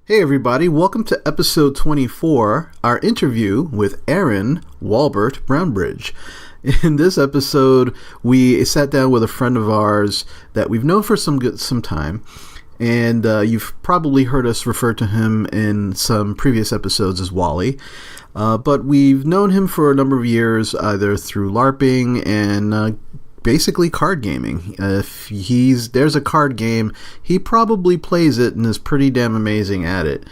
Hey everybody, welcome to episode 24, our interview with Aaron Walbert Brownbridge. In this episode, we sat down with a friend of ours that we've known for some time, and you've probably heard us refer to him in some previous episodes as Wally. But we've known him for a number of years, either through LARPing and basically card gaming. If there's a card game, he probably plays it and is pretty damn amazing at it.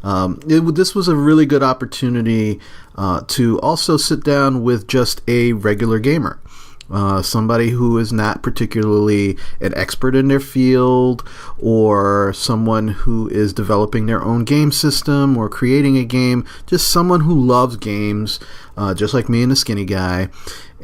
This was a really good opportunity to also sit down with just a regular gamer. Somebody who is not particularly an expert in their field, or someone who is developing their own game system or creating a game, just someone who loves games, just like me and the skinny guy,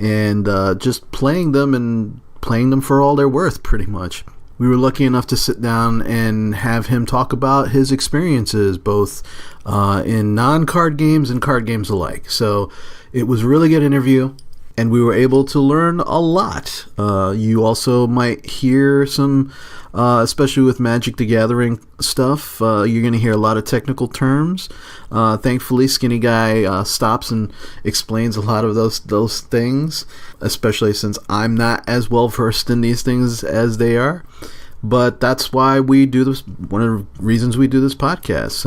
and just playing them for all they're worth, pretty much. We were lucky enough to sit down and have him talk about his experiences, both in non-card games and card games alike. So it was a really good interview, and we were able to learn a lot. You also might hear some, especially with Magic the Gathering stuff, you're going to hear a lot of technical terms. Thankfully, Skinny Guy stops and explains a lot of those things, especially since I'm not as well versed in these things as they are. But that's why we do this. One of the reasons we do this podcast,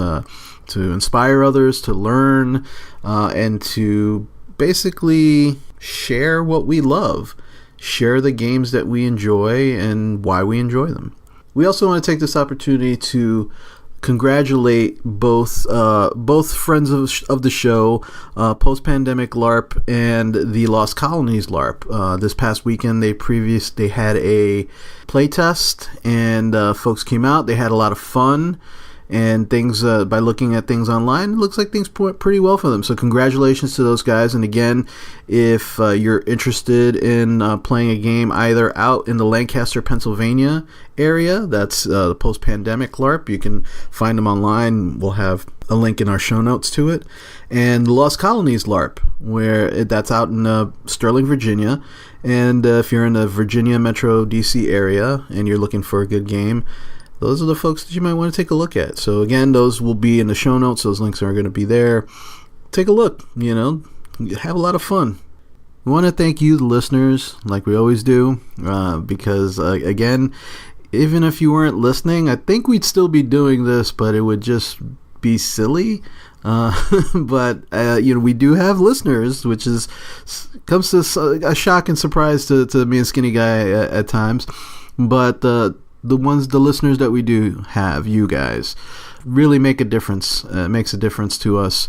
to inspire others, to learn, and to basically share what we love, share the games that we enjoy and why we enjoy them. We also want to take this opportunity to congratulate both friends of the show, Post-Pandemic LARP and the Lost Colonies LARP. This past weekend, they had a playtest, and folks came out. They had a lot of fun. And things, by looking at things online, it looks like things went pretty well for them. So congratulations to those guys. And again, if you're interested in playing a game either out in the Lancaster, Pennsylvania area, that's the Post-Pandemic LARP, you can find them online. We'll have a link in our show notes to it. And the Lost Colonies LARP, that's out in Sterling, Virginia. And if you're in the Virginia Metro DC area and you're looking for a good game, those are the folks that you might want to take a look at. So again, those will be in the show notes. Those links are going to be there. Take a look, have a lot of fun. We want to thank you, the listeners, like we always do, because again, even if you weren't listening, I think we'd still be doing this, but it would just be silly. But we do have listeners, which comes to a shock and surprise to me and Skinny Guy at times. But the listeners that we do have, you guys, really make a difference. It makes a difference to us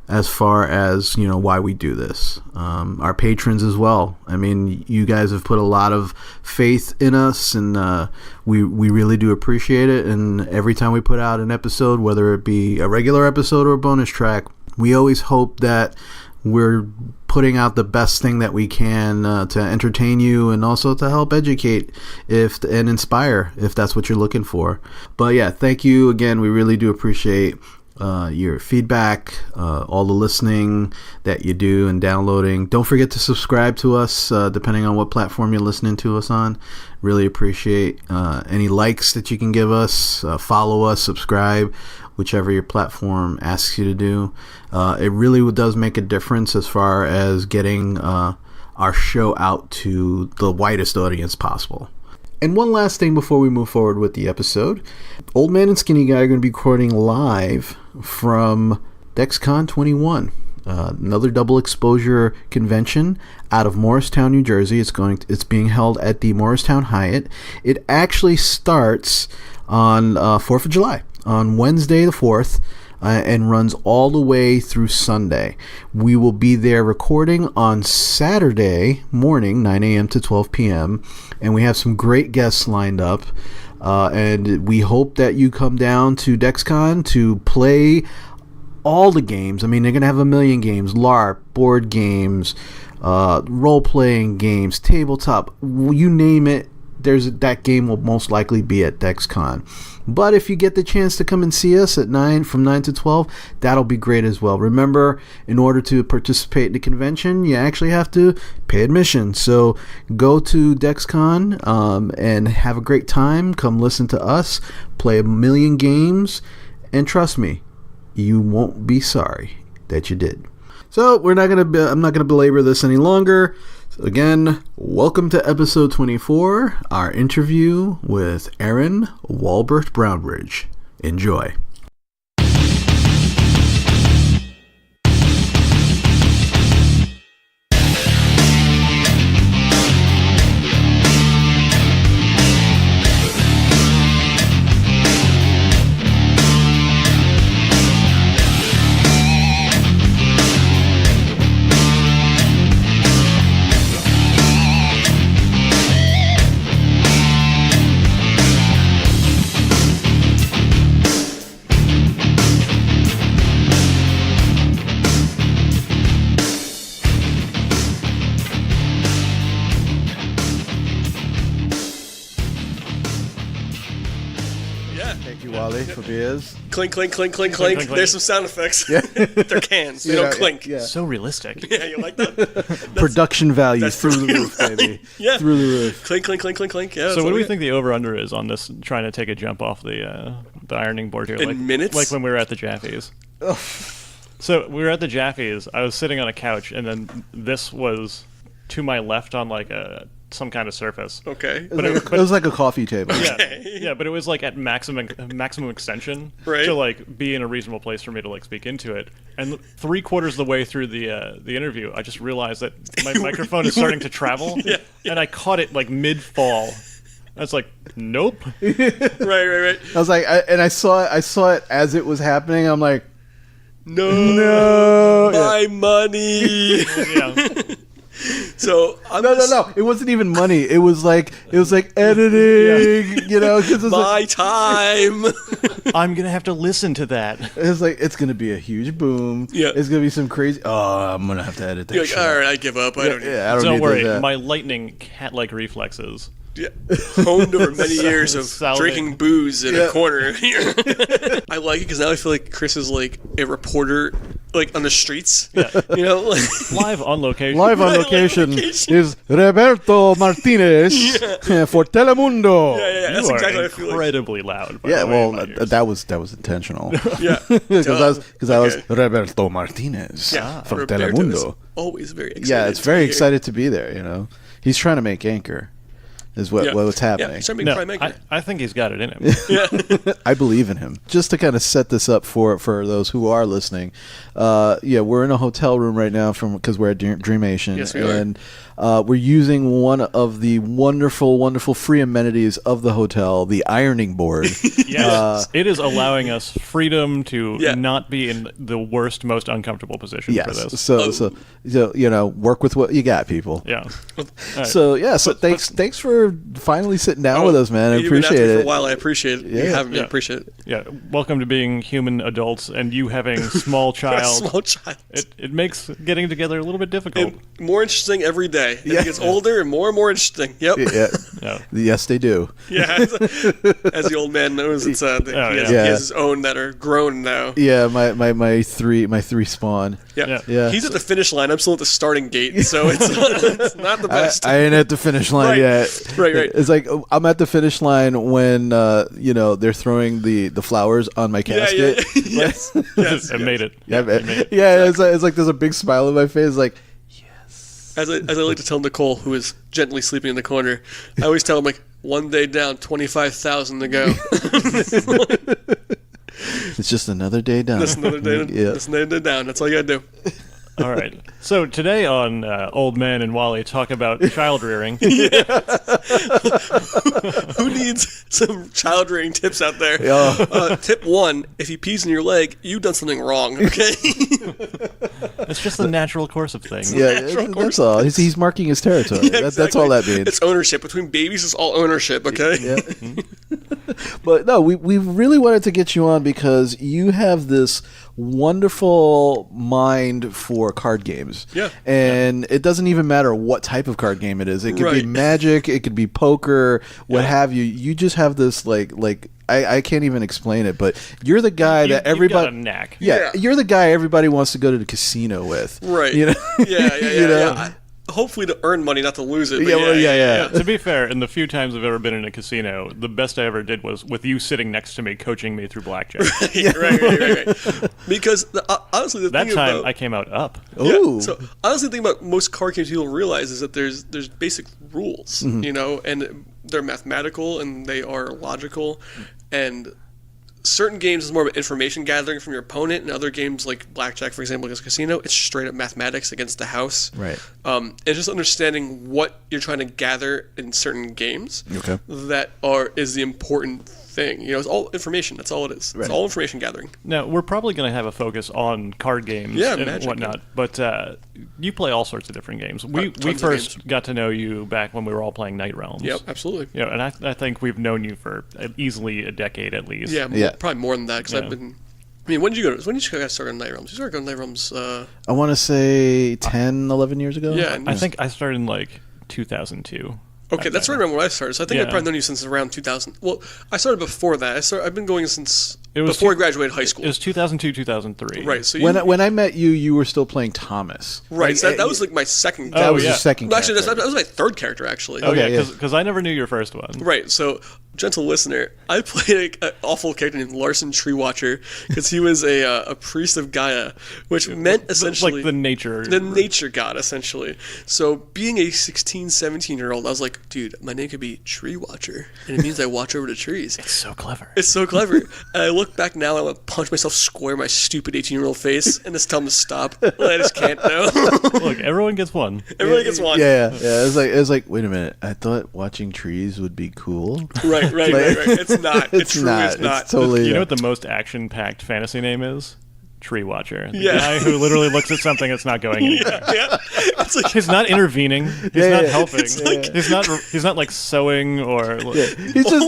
as far as, why we do this. Our patrons as well. I mean, you guys have put a lot of faith in us, and we really do appreciate it. And every time we put out an episode, whether it be a regular episode or a bonus track, we always hope that we're putting out the best thing that we can to entertain you, and also to help educate and inspire, if that's what you're looking for. But yeah, thank you again. We really do appreciate your feedback, all the listening that you do and downloading. Don't forget to subscribe to us, depending on what platform you're listening to us on. Really appreciate any likes that you can give us. Follow us, subscribe, whichever your platform asks you to do. It really does make a difference as far as getting our show out to the widest audience possible. And one last thing before we move forward with the episode. Old Man and Skinny Guy are going to be recording live from DexCon 21. Another double exposure convention out of Morristown, New Jersey. It's being held at the Morristown Hyatt. It actually starts on 4th of July, on Wednesday the 4th, and runs all the way through Sunday. We will be there recording on Saturday morning, 9 a.m. to 12 p.m., and we have some great guests lined up. And we hope that you come down to DexCon to play all the games. I mean, they're going to have a million games: LARP, board games, role-playing games, tabletop, you name it. That game will most likely be at DexCon. But if you get the chance to come and see us from 9 to 12, that'll be great as well. Remember, in order to participate in the convention, you actually have to pay admission. So go to DexCon and have a great time. Come listen to us play a million games And trust me, you won't be sorry that you did. So I'm not gonna belabor this any longer. So again, welcome to episode 24, our interview with Aaron Walbert Brownbridge. Enjoy. Wally for beers. Clink, clink, clink, clink, clink. There's some sound effects. Yeah. They're cans. They don't clink. Yeah. So realistic. Yeah, you like that? Production value through the roof, baby. Yeah. Through the roof. Clink, clink, clink, clink, clink. Yeah. So what do we think the over-under is on this, trying to take a jump off the ironing board here? In minutes? Like when we were at the Jaffe's. So we were at the Jaffe's. I was sitting on a couch, and then this was to my left on like some kind of surface. Okay. It was like a coffee table. Yeah, but it was like at maximum extension to like be in a reasonable place for me to like speak into it. And 3/4 of the way through the interview, I just realized that my microphone is starting to travel, and I caught it like mid-fall. I was like, nope. Right. I was like, I saw it as it was happening. I'm like, no, my money. Yeah. So no. It wasn't even money. It was like editing. You know, because my time. I'm gonna have to listen to that. It's like it's gonna be a huge boom. Yeah, it's gonna be some crazy. Oh, I'm gonna have to edit that. You're like, shit. all right, I give up. I don't Don't worry. My lightning cat-like reflexes. Yeah, honed over many years of drinking booze in a corner here. I like it because now I feel like Chris is like a reporter, like on the streets. Yeah, you know, like live on location. Live on location is Roberto Martinez for Telemundo. Yeah. That's exactly what I feel like. Incredibly loud. Yeah, well, that was intentional. Yeah, because I was Roberto Martinez for Telemundo. Always very excited. Yeah, it's very excited to be there. You know, he's trying to make Anchor. Is what's happening. I think he's got it in him. I believe in him. Just to kind of set this up for those who are listening, we're in a hotel room right now because we're at Dreamation. Yes, we are. And we're using one of the wonderful free amenities of the hotel, the ironing board. Yes, it is allowing us freedom to not be in the worst, most uncomfortable position for this. So you know, work with what you got, people. Yeah. Right. So thanks for finally sitting down with us, man. I appreciate it. For a while, I appreciate it. You having me. I appreciate it. Yeah. Welcome to being human adults and you having small child. Small child. It makes getting together a little bit difficult. And more interesting every day. It gets older and more interesting. Yep. Yeah. Yes, they do. Yeah. As the old man knows, he has his own that are grown now. Yeah. My three spawn. Yeah. He's at the finish line. I'm still at the starting gate, so it's not the best. I ain't at the finish line yet. Right. It's like I'm at the finish line when they're throwing the flowers on my casket. Yes. I made it. It's like there's a big smile on my face. Like, yes. As I like to tell Nicole, who is gently sleeping in the corner, I always tell him like, one day down, 25,000 to go. It's just another day down. Just another day down. That's all you gotta do. All right. So today on Old Man and Wally talk about child rearing. Who needs some child rearing tips out there? Tip 1, if he pees in your leg, you've done something wrong, okay? It's just the natural course of things. Yeah, that's all. He's marking his territory. Exactly. That's all that means. It's ownership. Between babies, it's all ownership, okay? Yeah. But no, we really wanted to get you on because you have this wonderful mind for card games. Yeah. And it doesn't even matter what type of card game it is. It could be Magic, it could be poker, what have you. You just have this like I can't even explain it, but you're the guy that everybody got a knack. Yeah, you're the guy everybody wants to go to the casino with. Right. You know? Yeah. hopefully to earn money, not to lose it. Yeah. To be fair, in the few times I've ever been in a casino, the best I ever did was with you sitting next to me, coaching me through blackjack. Right. Because honestly, the that thing time about, I came out up. Ooh. So honestly, the thing about most card games people realize is that there's basic rules, and they're mathematical and they are logical, and certain games is more of an information gathering from your opponent, and other games like blackjack, for example, against casino, it's straight up mathematics against the house. Right. It's just understanding what you're trying to gather in certain games that is the important thing. It's all information. That's all it is. Right. It's all information gathering. Now, we're probably going to have a focus on card games and whatnot, but you play all sorts of different games. We first got to know you back when we were all playing Night Realms. Yep, absolutely. And I think we've known you for easily a decade at least. Yeah. Probably more than that, because I've been... when did you guys start on Night Realms? You started on Night Realms... I want to say 10, 11 years ago? Yeah. I think I started in 2002. Okay, that's right around when I started. So I think I've probably known you since around 2000. Well, I started before that. I've been going since before I graduated high school. It was 2002, 2003. Right. So when I met you, you were still playing Thomas. Right. So that was my second. That was your second. Actually, that was my third character. Actually. Because I never knew your first one. Right. So, gentle listener, I played an awful character named Larson Treewatcher because he was a priest of Gaia, which meant essentially like the nature god, essentially. So, being a 16, 17-year-old, I was like, dude, my name could be Tree Watcher, and it means I watch over the trees. It's so clever. And I look back now, I want to punch myself square in my stupid 18-year-old face and just tell him to stop. I just can't, though. Look, everyone gets one. Everyone gets one. Yeah. It was like, wait a minute. I thought watching trees would be cool. Right. It's not. It truly is not. It's totally. You know what the most action-packed fantasy name is? Tree Watcher. The guy who literally looks at something that's not going anywhere. It's like, he's not intervening. He's not helping. He's not like sewing or. He's just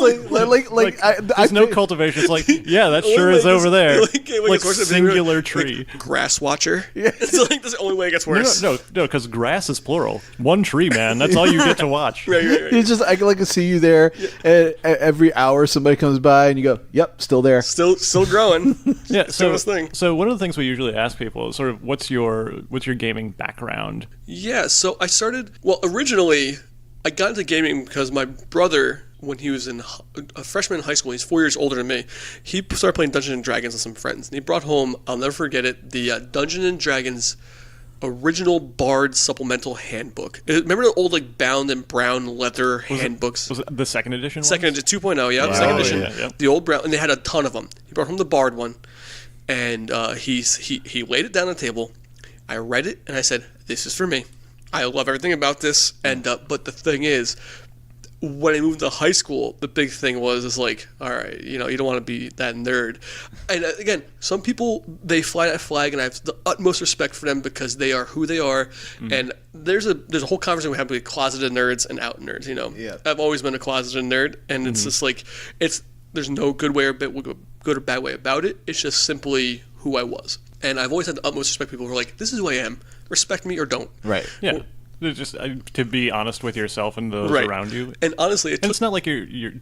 like there's no cultivation. It's like, that sure is over there. Like singular tree. Grass Watcher. Yeah. It's like that's the only way it gets worse. No, because grass is plural. One tree, man. That's all you get to watch. Right. He's just, I can to see you there, and every hour somebody comes by and you go, yep, still there. Still growing. Yeah. So one of the things we usually ask people is sort of what's your gaming background? Yeah, so I started, originally I got into gaming because my brother, when he was a freshman in high school, he's 4 years older than me, he started playing Dungeons & Dragons with some friends, and he brought home, I'll never forget it, the Dungeons & Dragons original Bard supplemental handbook. Remember the old bound and brown leather handbooks? Was it the second edition? Second edition, 2.0, yeah, second edition. Yeah. The old brown, and they had a ton of them. He brought home the Bard one. And he laid it down on the table. I read it and I said, "This is for me. I love everything about this." And but the thing is, when I moved to high school, the big thing was all right, you don't want to be that nerd. And again, some people they fly that flag, and I have the utmost respect for them because they are who they are. Mm-hmm. And there's a whole conversation we have between closeted nerds and out nerds. Yeah. I've always been a closeted nerd, and it's just there's no good way or good or bad way about it. It's just simply who I was. And I've always had the utmost respect for people who are like, this is who I am. Respect me or don't. Right. Yeah. Just to be honest with yourself and those around you. And honestly, it's not like you're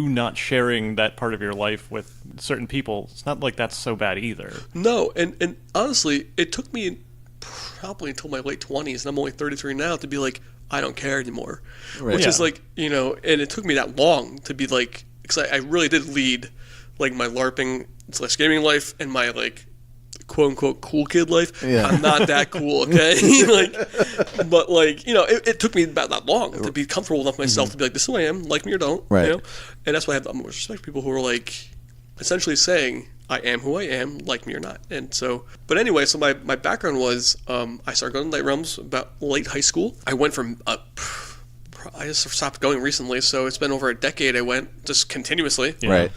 not sharing that part of your life with certain people. It's not like that's so bad either. No. And honestly, it took me probably until my late 20s, and I'm only 33 now, to be like, I don't care anymore. Right. Which is and it took me that long to be like, because I really did lead my LARPing / gaming life and my quote unquote cool kid life. Yeah. I'm not that cool, okay? But it took me about that long to be comfortable enough myself to be like, this is who I am, like me or don't. Right. And that's why I have the utmost respect for people who are essentially saying, I am who I am, like me or not. And so, but anyway, so my background was I started going to Night Realms about late high school. I went from I just stopped going recently, so it's been over a decade. I went just continuously. Yeah. Right.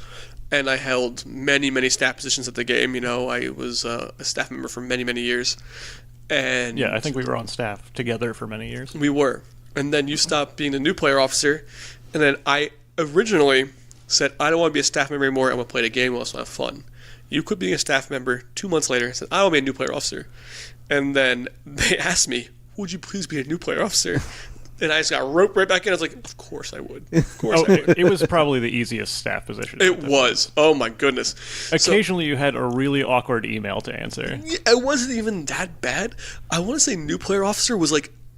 And I held many, many staff positions at the game. I was a staff member for many, many years. And yeah, I think we were on staff together for many years. We were. And then you stopped being the new player officer. And then I originally said, I don't want to be a staff member anymore. I want to play the game. I want to have fun. You quit being a staff member 2 months later. I said, I want to be a new player officer. And then they asked me, would you please be a new player officer? And I just got roped right back in. I was like, of course I would. Of course I would. It was probably the easiest staff position. It was. Oh, my goodness. Occasionally you had a really awkward email to answer. Yeah, it wasn't even that bad. I want to say new player officer was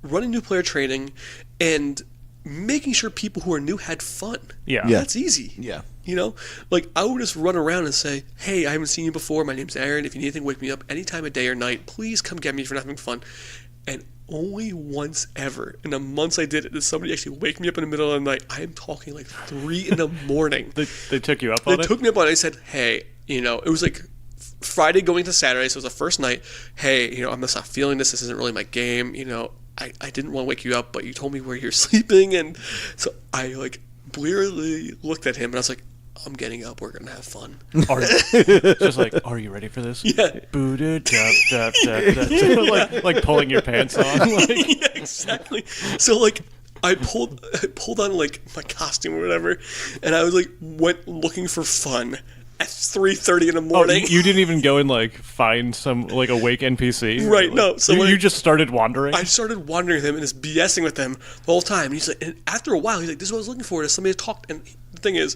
running new player training and making sure people who are new had fun. Yeah. That's easy. Yeah. You know, like I would just run around and say, hey, I haven't seen you before. My name's Aaron. If you need anything, wake me up any time of day or night. Please come get me if you're not having fun. And only once ever in the months I did it did somebody actually wake me up in the middle of the night. I am talking like 3 in the morning. They took you up on it? They took me up on it. They said, hey, you know, it was like Friday going to Saturday, so it was the first night. Hey, you know, I'm just not feeling this. This isn't really my game. You know, I didn't want to wake you up, but you told me where you're sleeping. And so I like blearily looked at him and I was like, I'm getting up. We're going to have fun. Just like, are you ready for this? Yeah. Like pulling your pants on. Like. Yeah, exactly. So like I pulled on like my costume or whatever, and I was like went looking for fun at 3:30 in the morning. You didn't even go and like find some like awake NPC, right? Like, no. So you just started wandering. I started wandering with him and just BSing with him the whole time. And he's like, and after a while, he's like, "This is what I was looking for." Is somebody to talk. And the thing is,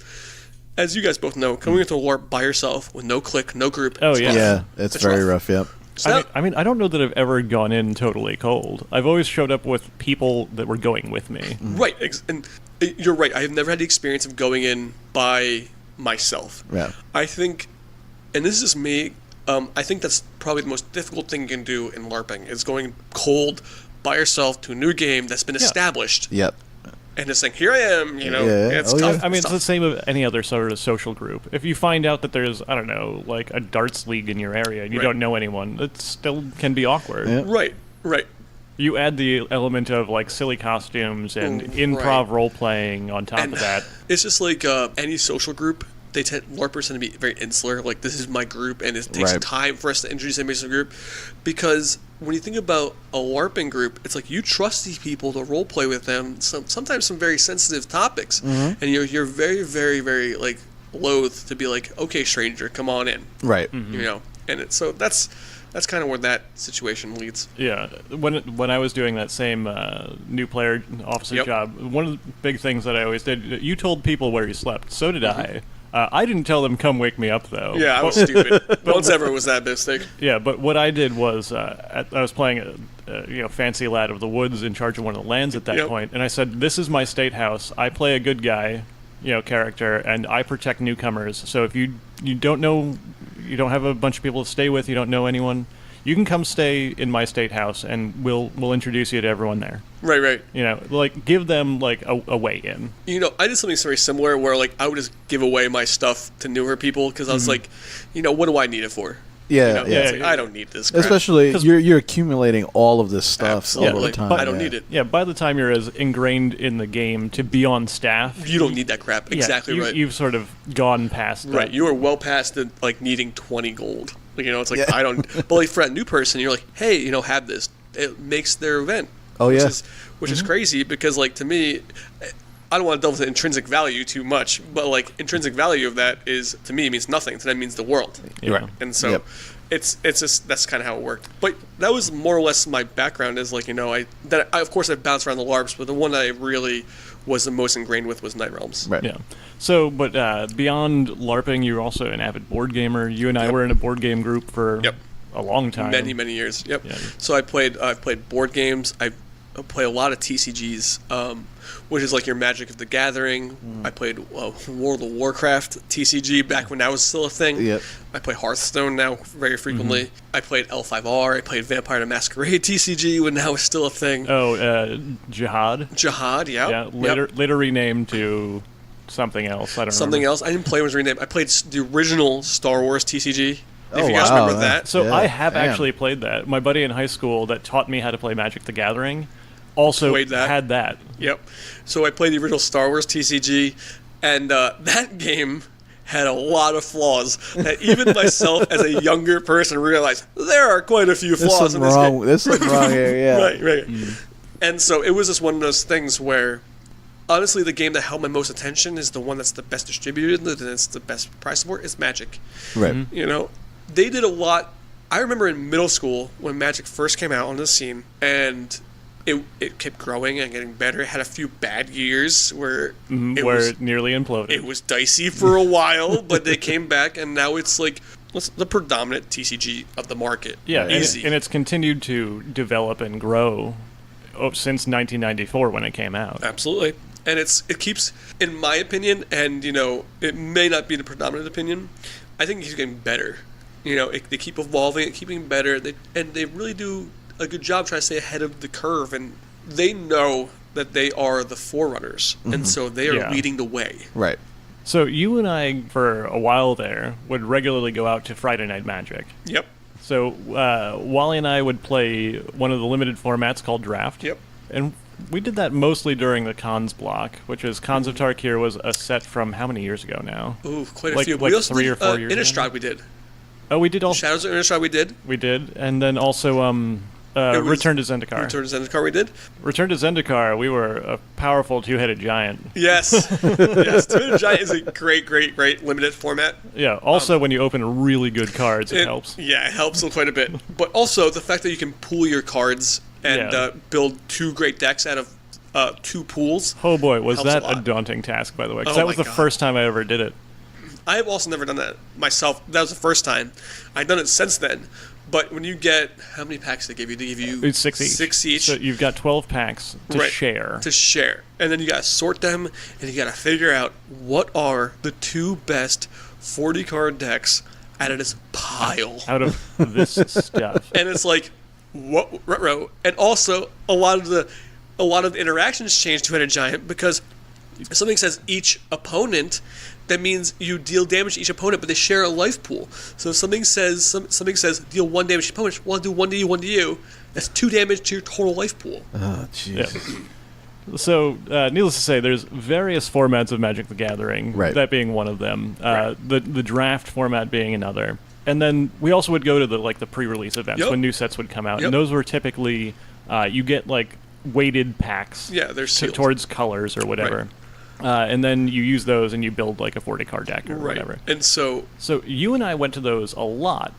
as you guys both know, coming into a LARP by yourself with no clique, no group. Oh yeah, yeah, it's very rough. Yep. So I mean, I don't know that I've ever gone in totally cold. I've always showed up with people that were going with me. Right, and you're right. I have never had the experience of going in by myself. Yeah. I think, and this is just me, I think that's probably the most difficult thing you can do in LARPing, is going cold by yourself to a new game that's been established. Yep. And just saying, here I am, you know. Yeah. It's Oh, tough. yeah. I mean, it's the same of any other sort of social group. If you find out that there's, I don't know, like a darts league in your area and you don't know anyone, it still can be awkward. Yeah. Right. You add the element of like silly costumes and improv role playing on top of that. It's just like any social group. LARPers tend to be very insular. Like, this is my group, and it takes time for us to introduce anybody to the group. Because when you think about a LARPing group, it's like you trust these people to role play with them. Sometimes some very sensitive topics, and you're very, very, very like loath to be like, okay, stranger, come on in. Right. You know, and so that's kind of where that situation leads. Yeah, when I was doing that same new player officer job, one of the big things that I always did, you told people where you slept. So did I. I didn't tell them, come wake me up, though. Yeah, I was stupid. Once ever was that mistake. Yeah, but what I did was, I was playing a fancy lad of the woods in charge of one of the lands at that point, and I said, this is my state house. I play a good guy, character, and I protect newcomers. So if you don't know, you don't have a bunch of people to stay with, you don't know anyone, you can come stay in my state house, and we'll introduce you to everyone there. Right. Like give them like a way in. I did something very similar where like I would just give away my stuff to newer people because I was like, what do I need it for? Yeah, I don't need this crap. Especially you're accumulating all of this stuff all the time. I don't need it. Yeah, by the time you're as ingrained in the game to be on staff, you don't need that crap. Exactly right. You've sort of gone past that. Right, you are well past the like needing 20 gold. Like, it's like I don't. But like for a new person, you're like, hey, have this. It makes their event. Oh yeah. Which is crazy because like to me, I don't want to delve into intrinsic value too much, but like intrinsic value of that is to me means nothing. To them means the world. Yeah. Right. And so it's just that's kind of how it worked. But that was more or less my background. Is like I of course I've bounced around the LARPs, but the one that I really was the most ingrained with was Night Realms. Right. Yeah. So, but beyond LARPing, you're also an avid board gamer. You and I were in a board game group for a long time. Many years. Yep. Yeah. So I've played board games. I play a lot of TCGs, which is like your Magic of the Gathering. I played World of Warcraft TCG back when that was still a thing. Yep. I play Hearthstone now very frequently. I played L5R. I played Vampire the Masquerade TCG when that was still a thing. Oh, Jihad. Jihad, yeah. Later renamed to something else. I don't know. Something else. I didn't play when it was renamed. I played the original Star Wars TCG. Oh, if you guys remember that. So I have actually played that. My buddy in high school that taught me how to play Magic the Gathering also had that. Yep. So I played the original Star Wars TCG, and that game had a lot of flaws that even myself as a younger person realized there are quite a few flaws in this game. There's something wrong here, yeah. Right. And so it was just one of those things where honestly the game that held my most attention is the one that's the best distributed and it's the best price support is Magic. Right. They did a lot. I remember in middle school when Magic first came out on the scene, and it kept growing and getting better. It had a few bad years where it nearly imploded. It was dicey for a while, but they came back, and now it's like the predominant TCG of the market. Yeah, easy. and it's continued to develop and grow since 1994 when it came out. Absolutely. And it keeps, in my opinion, and, it may not be the predominant opinion, I think it keeps getting better. They keep evolving, keeping better, and they really do a good job trying to stay ahead of the curve, and they know that they are the forerunners, and so they are leading the way. Right. So you and I, for a while there, would regularly go out to Friday Night Magic. Yep. So Wally and I would play one of the limited formats called Draft. Yep. And we did that mostly during the Cons block, which is Cons of Tarkir was a set from how many years ago now? Ooh, quite a few. Like we also 3 did, or 4 years ago. Innistrad we did. Oh, we did also. Shadows of Innistrad we did. We did. And then also Return to Zendikar. Return to Zendikar we did. Return to Zendikar, we were a powerful two-headed giant. Yes. Yes. Two-headed giant is a great limited format. Yeah. Also, when you open really good cards, it helps. Yeah, it helps quite a bit. But also, the fact that you can pool your cards and build 2 great decks out of 2 pools. Oh boy, was that a daunting task, by the way. Because that was the first time I ever did it. I have also never done that myself. That was the first time. I've done it since then. But when you get, how many packs they give you? They give you it's 6 each. 6 each. So you've got 12 packs to share. To share. And then you got to sort them, and you got to figure out what are the 2 best 40-card decks out of this pile. Out of this stuff. And it's like, what? Ruh-roh. And also, a lot of the interactions change to Giant because if something says each opponent, that means you deal damage to each opponent, but they share a life pool. So if something says deal 1 damage to opponent, well, I'll do 1 to you, 1 to you. That's 2 damage to your total life pool. Oh, Jesus. Yeah. So, needless to say, there's various formats of Magic the Gathering, that being one of them. The draft format being another. And then we also would go to the pre-release events when new sets would come out. And those were typically, you get weighted packs they're sealed. Towards colors or whatever. Right. And then you use those and you build a 40-card deck or whatever. And so you and I went to those a lot.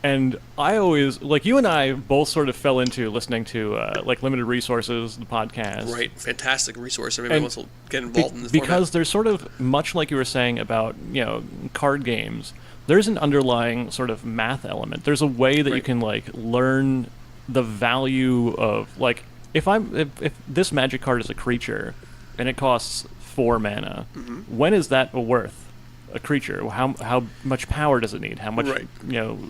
And I always, you and I both sort of fell into listening to, Limited Resources, the podcast. Right, fantastic resource. Everybody wants to get involved in this format. Because there's sort of, much like you were saying about, card games, there's an underlying sort of math element. There's a way that you can, learn the value of, if this Magic card is a creature, and it costs 4 mana, when is that worth a creature? How much power does it need? How much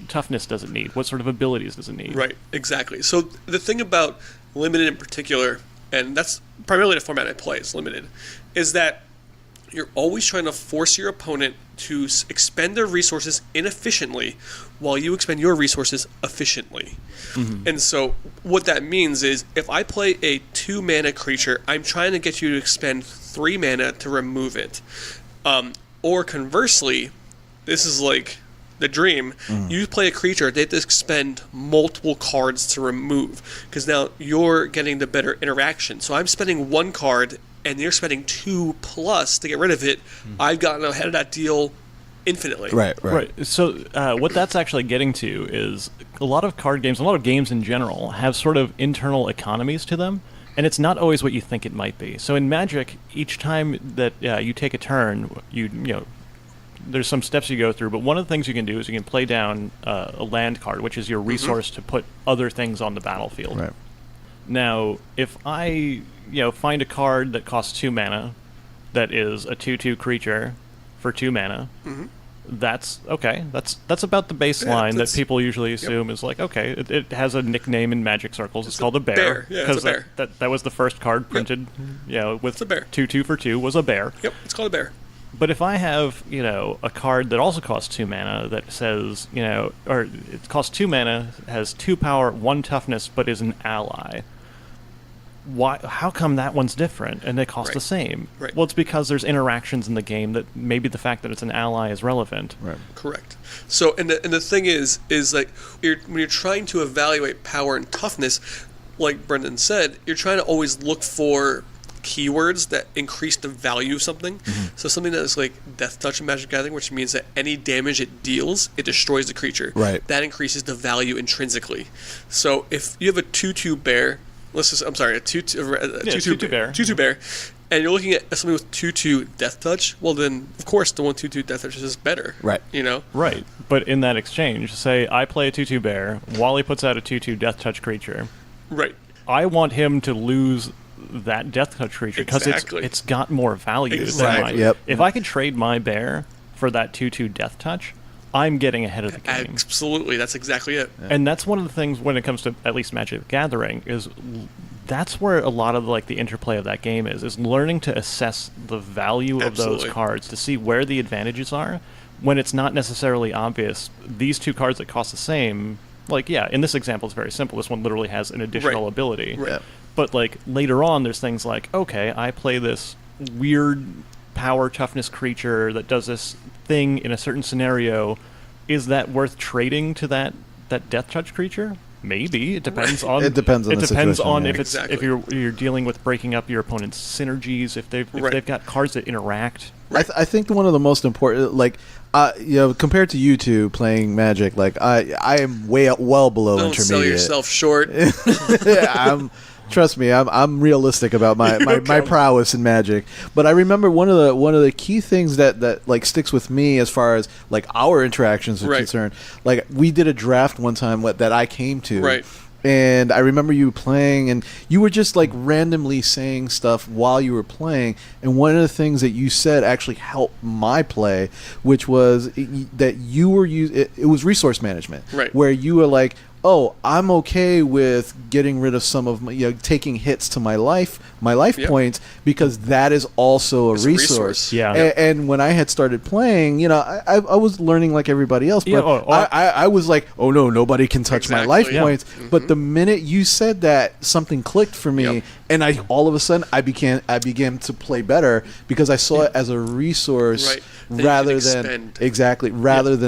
toughness does it need? What sort of abilities does it need? Right, exactly. So the thing about Limited in particular, and that's primarily the format I play, is Limited, is that you're always trying to force your opponent to expend their resources inefficiently while you expend your resources efficiently. And so what that means is if I play a 2-mana creature, I'm trying to get you to expend 3 mana to remove it. Or conversely, this is the dream. You play a creature, they have to expend multiple cards to remove because now you're getting the better interaction. So I'm spending 1 card and you're spending 2+ to get rid of it. I've gotten ahead of that deal infinitely. Right. So what that's actually getting to is a lot of card games, a lot of games in general, have sort of internal economies to them, and it's not always what you think it might be. So in Magic, each time that you take a turn, there's some steps you go through, but one of the things you can do is you can play down a land card, which is your resource to put other things on the battlefield. Right. Now, if I find a card that costs 2 mana, that is a 2/2 creature for 2 mana, that's okay. That's about the baseline that people usually assume is okay. It has a nickname in Magic circles. It's called a bear. Yeah, it's a bear. That was the first card printed. With it's a bear. 2/2 for 2 was a bear. Yep, it's called a bear. But if I have a card that also costs 2 mana that says or it costs 2 mana, has 2 power, 1 toughness, but is an ally. Why? How come that one's different and they cost the same? Right. Well, it's because there's interactions in the game that maybe the fact that it's an ally is relevant. Right. Correct. So, and the thing is when you're trying to evaluate power and toughness, like Brendan said, you're trying to always look for keywords that increase the value of something. So something that is Death Touch in Magic Gathering, which means that any damage it deals, it destroys the creature. Right. That increases the value intrinsically. So if you have a 2/2 bear. A 2/2 bear. 2/2 bear, and you're looking at something with 2/2 Death Touch. Well, then of course the 1/2 Death Touch is better. Right. Right. But in that exchange, say I play a 2/2 bear, Wally puts out a 2/2 Death Touch creature. Right. I want him to lose that death touch creature because it's got more value than mine. Yep. If I could trade my bear for that 2/2 death touch, I'm getting ahead of the game. Absolutely, that's exactly it. Yeah. And that's one of the things when it comes to at least Magic the Gathering is that's where a lot of the interplay of that game is learning to assess the value of those cards to see where the advantages are when it's not necessarily obvious. These two cards that cost the same, in this example it's very simple. This one literally has an additional ability. Right. But later on there's things like, okay, I play this weird power toughness creature that does this thing in a certain scenario. Is that worth trading to that death touch creature? Maybe it depends on. It depends on the situation, if you're dealing with breaking up your opponent's synergies. If they've got cards that interact. I think one of the most important, compared to you two playing Magic, I am well below Don't intermediate. Sell yourself short. Trust me, I'm realistic about my prowess in Magic. But I remember one of the key things that sticks with me as far as our interactions are concerned. We did a draft one time that I came to. Right. And I remember you playing, and you were just randomly saying stuff while you were playing. And one of the things that you said actually helped my play, which was that you were it was resource management, right? Where you were like, oh, I'm okay with getting rid of some of my, taking hits to my life points because that is also a resource. Yeah. And when I had started playing, I was learning like everybody else, but I was like, oh no, nobody can touch my life points. Mm-hmm. But the minute you said that, something clicked for me, and all of a sudden I began to play better because I saw it as a resource rather than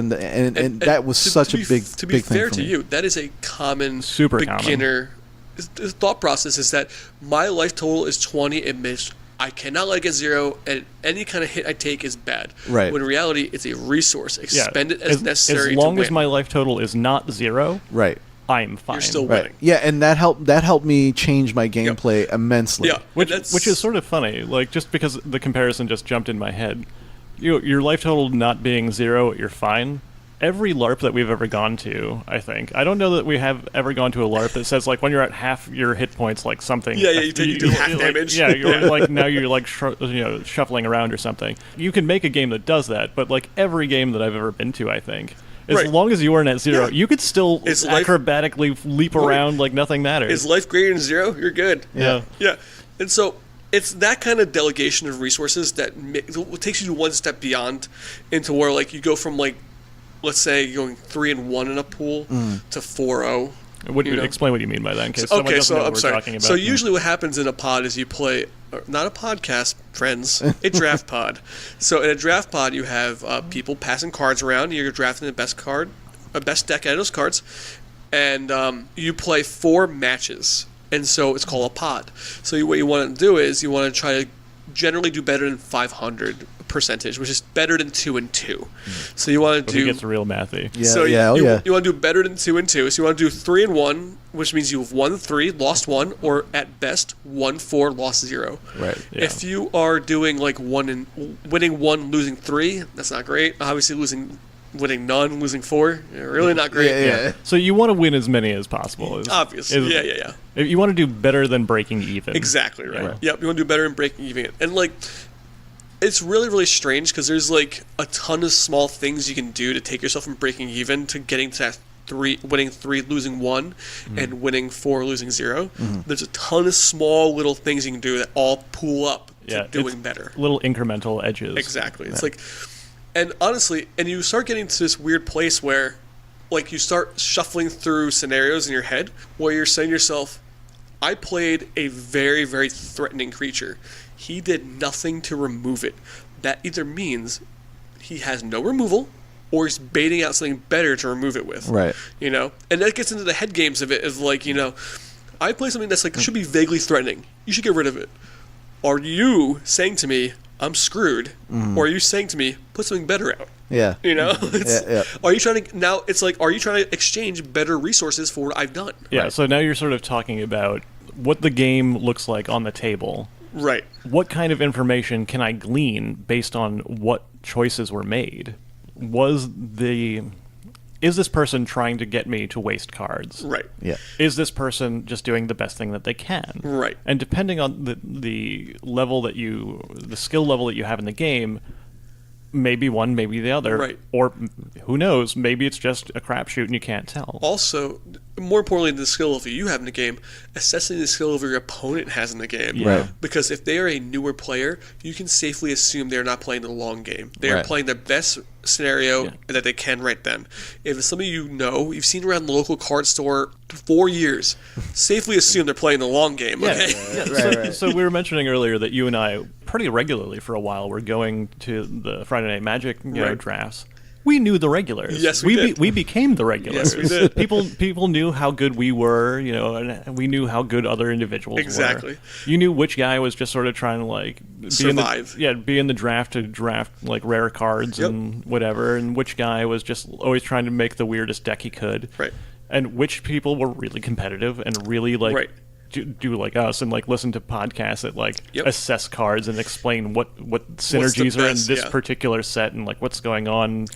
than and that was such a big to be big fair thing for to me. you. That is a common super beginner thought process is that my life total is 20 and miss. I cannot get 0, and any kind of hit I take is bad. Right. When in reality, it's a resource. Expend it as necessary. As long to as my life total is not 0, right, I'm fine. You're still winning. Yeah, and that helped me change my gameplay immensely. Yeah, which is sort of funny. Just because the comparison just jumped in my head. Your life total not being 0, you're fine. Every LARP that we've ever gone to, I think. I don't know that we have ever gone to a LARP that says when you're at half your hit points, something. Yeah, you do half damage. Yeah, you're now you're shuffling around or something. You can make a game that does that, but every game that I've ever been to, I think, as long as you weren't at 0, you could still acrobatically leap around like nothing matters. Is life greater than 0? You're good. Yeah. Yeah, and so. It's that kind of delegation of resources that takes you to one step beyond into where you go from let's say going 3-1 in a pool to 4-0. Explain what you mean by that in case someone doesn't know what we're talking about. So usually what happens in a pod is you play, not a podcast, friends, a draft pod. So in a draft pod you have people passing cards around. You're drafting the best deck out of those cards, and you play 4 matches. And so it's called a pod. So what you want to do is you want to try to generally do better than 500%, which is better than 2 and 2. So you want to do. It gets real mathy. Yeah, so you want to do better than 2 and 2. So you want to do 3 and 1, which means you've won 3, lost 1, or at best won 4, lost 0. Right. Yeah. If you are doing winning 1, losing 3, that's not great. Obviously winning none, losing 4, really not great. Yeah. So you want to win as many as possible. Obviously. Yeah. You want to do better than breaking even. Exactly right. Yep. You want to do better than breaking even. And it's really, really strange because there's a ton of small things you can do to take yourself from breaking even to getting to that winning 3, losing 1, and winning 4, losing 0. There's a ton of small little things you can do that all pool up to doing better. Little incremental edges. Exactly. It's and honestly, you start getting to this weird place where, you start shuffling through scenarios in your head where you're saying to yourself, I played a very, very threatening creature. He did nothing to remove it. That either means he has no removal or he's baiting out something better to remove it with. Right. And that gets into the head games of it of I play something that's should be vaguely threatening. You should get rid of it. Are you saying to me, I'm screwed, or are you saying to me, put something better out? Yeah. Are you trying to now? It's are you trying to exchange better resources for what I've done? Yeah. Right. So now you're sort of talking about what the game looks like on the table. Right. What kind of information can I glean based on what choices were made? Was the is this person trying to get me to waste cards? Right. Yeah. Is this person just doing the best thing that they can? Right. And depending on the level that the skill level that you have in the game, maybe one, maybe the other. Right. Or who knows, maybe it's just a crapshoot and you can't tell. Also, more importantly than the skill level you have in the game, assessing the skill level your opponent has in the game. Yeah. Right. Because if they are a newer player, you can safely assume they're not playing the long game. They are playing the best scenario that they can right then. If it's somebody you've seen around the local card store for 4 years, safely assume they're playing the long game. Okay? Yeah. So we were mentioning earlier that you and I pretty regularly for a while were going to the Friday Night Magic drafts. We knew the regulars. Yes, we did. We became the regulars. Yes, we did. People knew how good we were, and we knew how good other individuals exactly. were. You knew which guy was just sort of trying to survive. Be in the draft to draft like rare cards and whatever, and which guy was just always trying to make the weirdest deck he could. Right. And which people were really competitive and really do like us and like listen to podcasts that like assess cards and explain what synergies are in this particular set and like what's going on.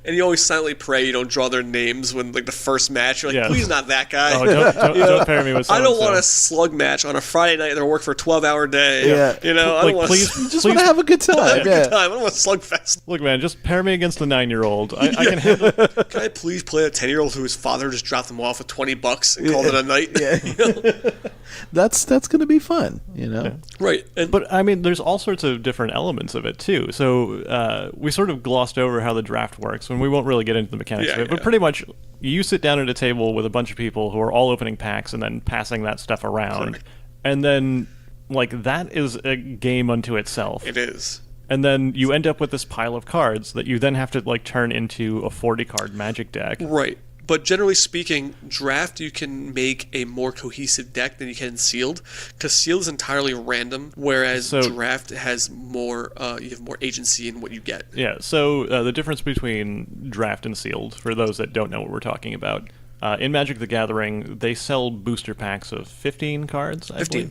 And you always silently pray you don't draw their names when like the first match. You're like, please not that guy. Oh, don't pair me with someone. I don't want a slug match on a Friday night that I work for a 12-hour day. Yeah. I don't want please want to have a good time. I don't want a slugfest. Look, man, just pair me against the 9-year-old. I can handle. Can I please play a 10-year-old whose father just dropped him off with $20 and called it a night? Yeah. That's going to be fun, Right. But I mean, there's all sorts of different elements of it too. So we sort of glossed over how the draft works, and we won't really get into the mechanics of it. But pretty much, you sit down at a table with a bunch of people who are all opening packs and then passing that stuff around, and then like that is a game unto itself. It is. And then you end up with this pile of cards that you then have to like turn into a 40-card Magic deck. Right. But generally speaking, draft you can make a more cohesive deck than you can sealed, because sealed is entirely random, whereas draft has more. You have more agency in what you get. Yeah. So the difference between draft and sealed, for those that don't know what we're talking about, in Magic the Gathering, they sell booster packs of 15 cards. 15.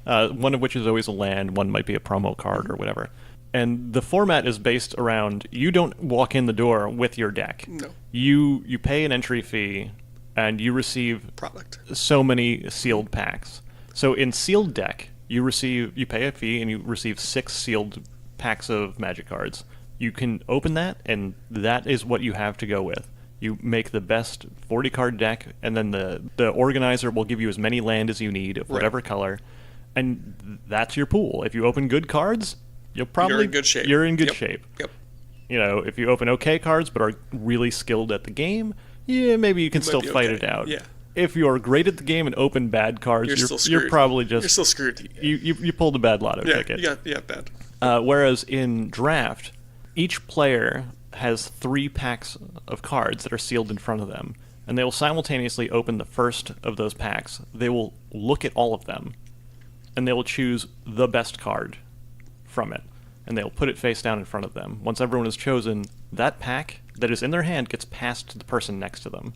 One of which is always a land. One might be a promo card or whatever. And the format is based around you don't walk in the door with your deck. No. You pay an entry fee, and you receive so many sealed packs. So in sealed deck, you pay a fee and you receive 6 sealed packs of Magic cards. You can open that, and that is what you have to go with. You make the best 40-card deck, and then the organizer will give you as many land as you need of whatever color, and that's your pool. If you open good cards, you're in good shape. Yep. If you open okay cards but are really skilled at the game, maybe you can still fight it out. Yeah. If you're great at the game and open bad cards, you're probably just... You're still screwed. You pulled a bad lotto ticket. Yeah, bad. Whereas in draft, each player has 3 packs of cards that are sealed in front of them, and they will simultaneously open the first of those packs. They will look at all of them, and they will choose the best card from it, and they'll put it face down in front of them. Once everyone is chosen, that pack that is in their hand gets passed to the person next to them,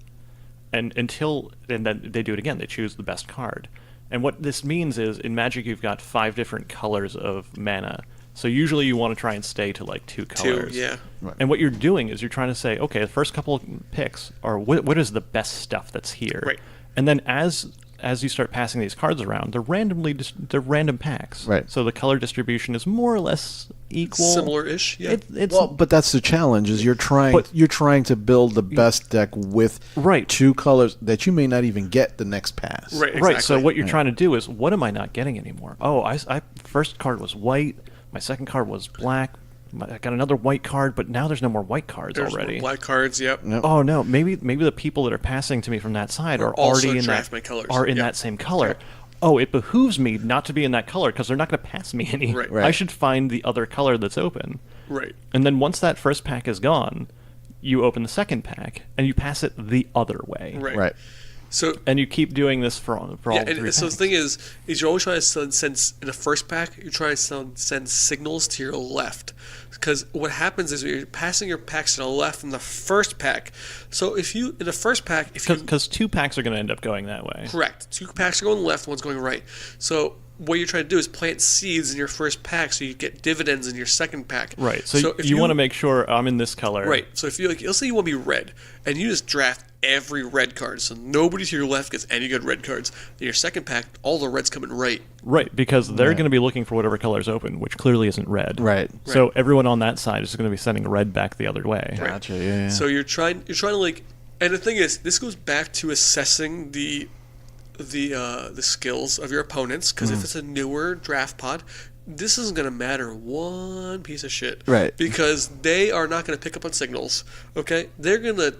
and then they do it again. They choose the best card. And what this means is, in Magic, you've got 5 different colors of mana. So usually you want to try and stay to like 2 colors. 2, yeah. Right. And what you're doing is you're trying to say, okay, the first couple of picks are what is the best stuff that's here. Right. And then as you start passing these cards around, they're random packs. Right. So the color distribution is more or less equal. Similar-ish, yeah. But that's the challenge, is you're trying to build the best deck with 2 colors that you may not even get the next pass. Right, exactly. Right, so what you're trying to do is, what am I not getting anymore? Oh, I first card was white, my second card was black, I got another white card, but now there's no more white cards already. More black cards, yep. Oh no, maybe the people that are passing to me from that side are already in that same color. Yep. Oh, it behooves me not to be in that color because they're not going to pass me any. Right. I should find the other color that's open. Right. And then once that first pack is gone, you open the second pack and you pass it the other way. Right. And you keep doing this for all 3 packs. So the thing is you're always trying to send in the first pack, you're trying to send signals to your left. Because what happens is you're passing your packs to the left from the first pack. So if you, in the first pack... Because 2 packs are going to end up going that way. Correct. 2 packs are going left, one's going right. So what you're trying to do is plant seeds in your first pack so you get dividends in your second pack. Right. So if you want to make sure I'm in this color. Right. So if you let's say you want to be red, and you just draft every red card, so nobody to your left gets any good red cards. In your second pack, all the reds come in right. Right, because they're going to be looking for whatever color's open, which clearly isn't red. Right. So everyone on that side is going to be sending red back the other way. Gotcha. Yeah. So you're trying to like, and the thing is, this goes back to assessing the skills of your opponents, because if it's a newer draft pod, this isn't going to matter one piece of shit. Right. Because they are not going to pick up on signals. Okay? They're going to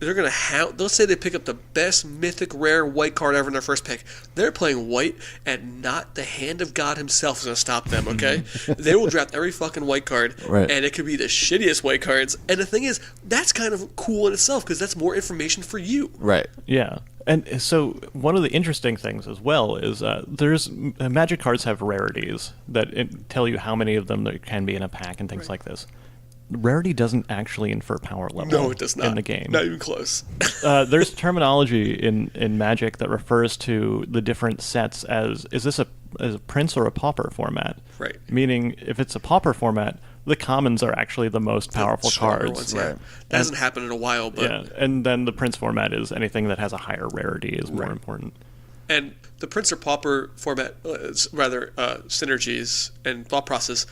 let's say they pick up the best mythic rare white card ever in their first pick. They're playing white, and not the hand of God himself is going to stop them, okay? They will draft every fucking white card, and it could be the shittiest white cards. And the thing is, that's kind of cool in itself, because that's more information for you. Right. Yeah. And so one of the interesting things as well is Magic cards have rarities that tell you how many of them there can be in a pack and things like this. Rarity doesn't actually infer power level. No, it does not. In the game. Not even close. There's terminology in Magic that refers to the different sets as, is this a Prince or a Pauper format? Right. Meaning, if it's a Pauper format, the commons are actually the most powerful cards. Ones, yeah. That hasn't happened in a while, but... Yeah, and then the Prince format is anything that has a higher rarity is more important. And the Prince or Pauper format, synergies and thought process,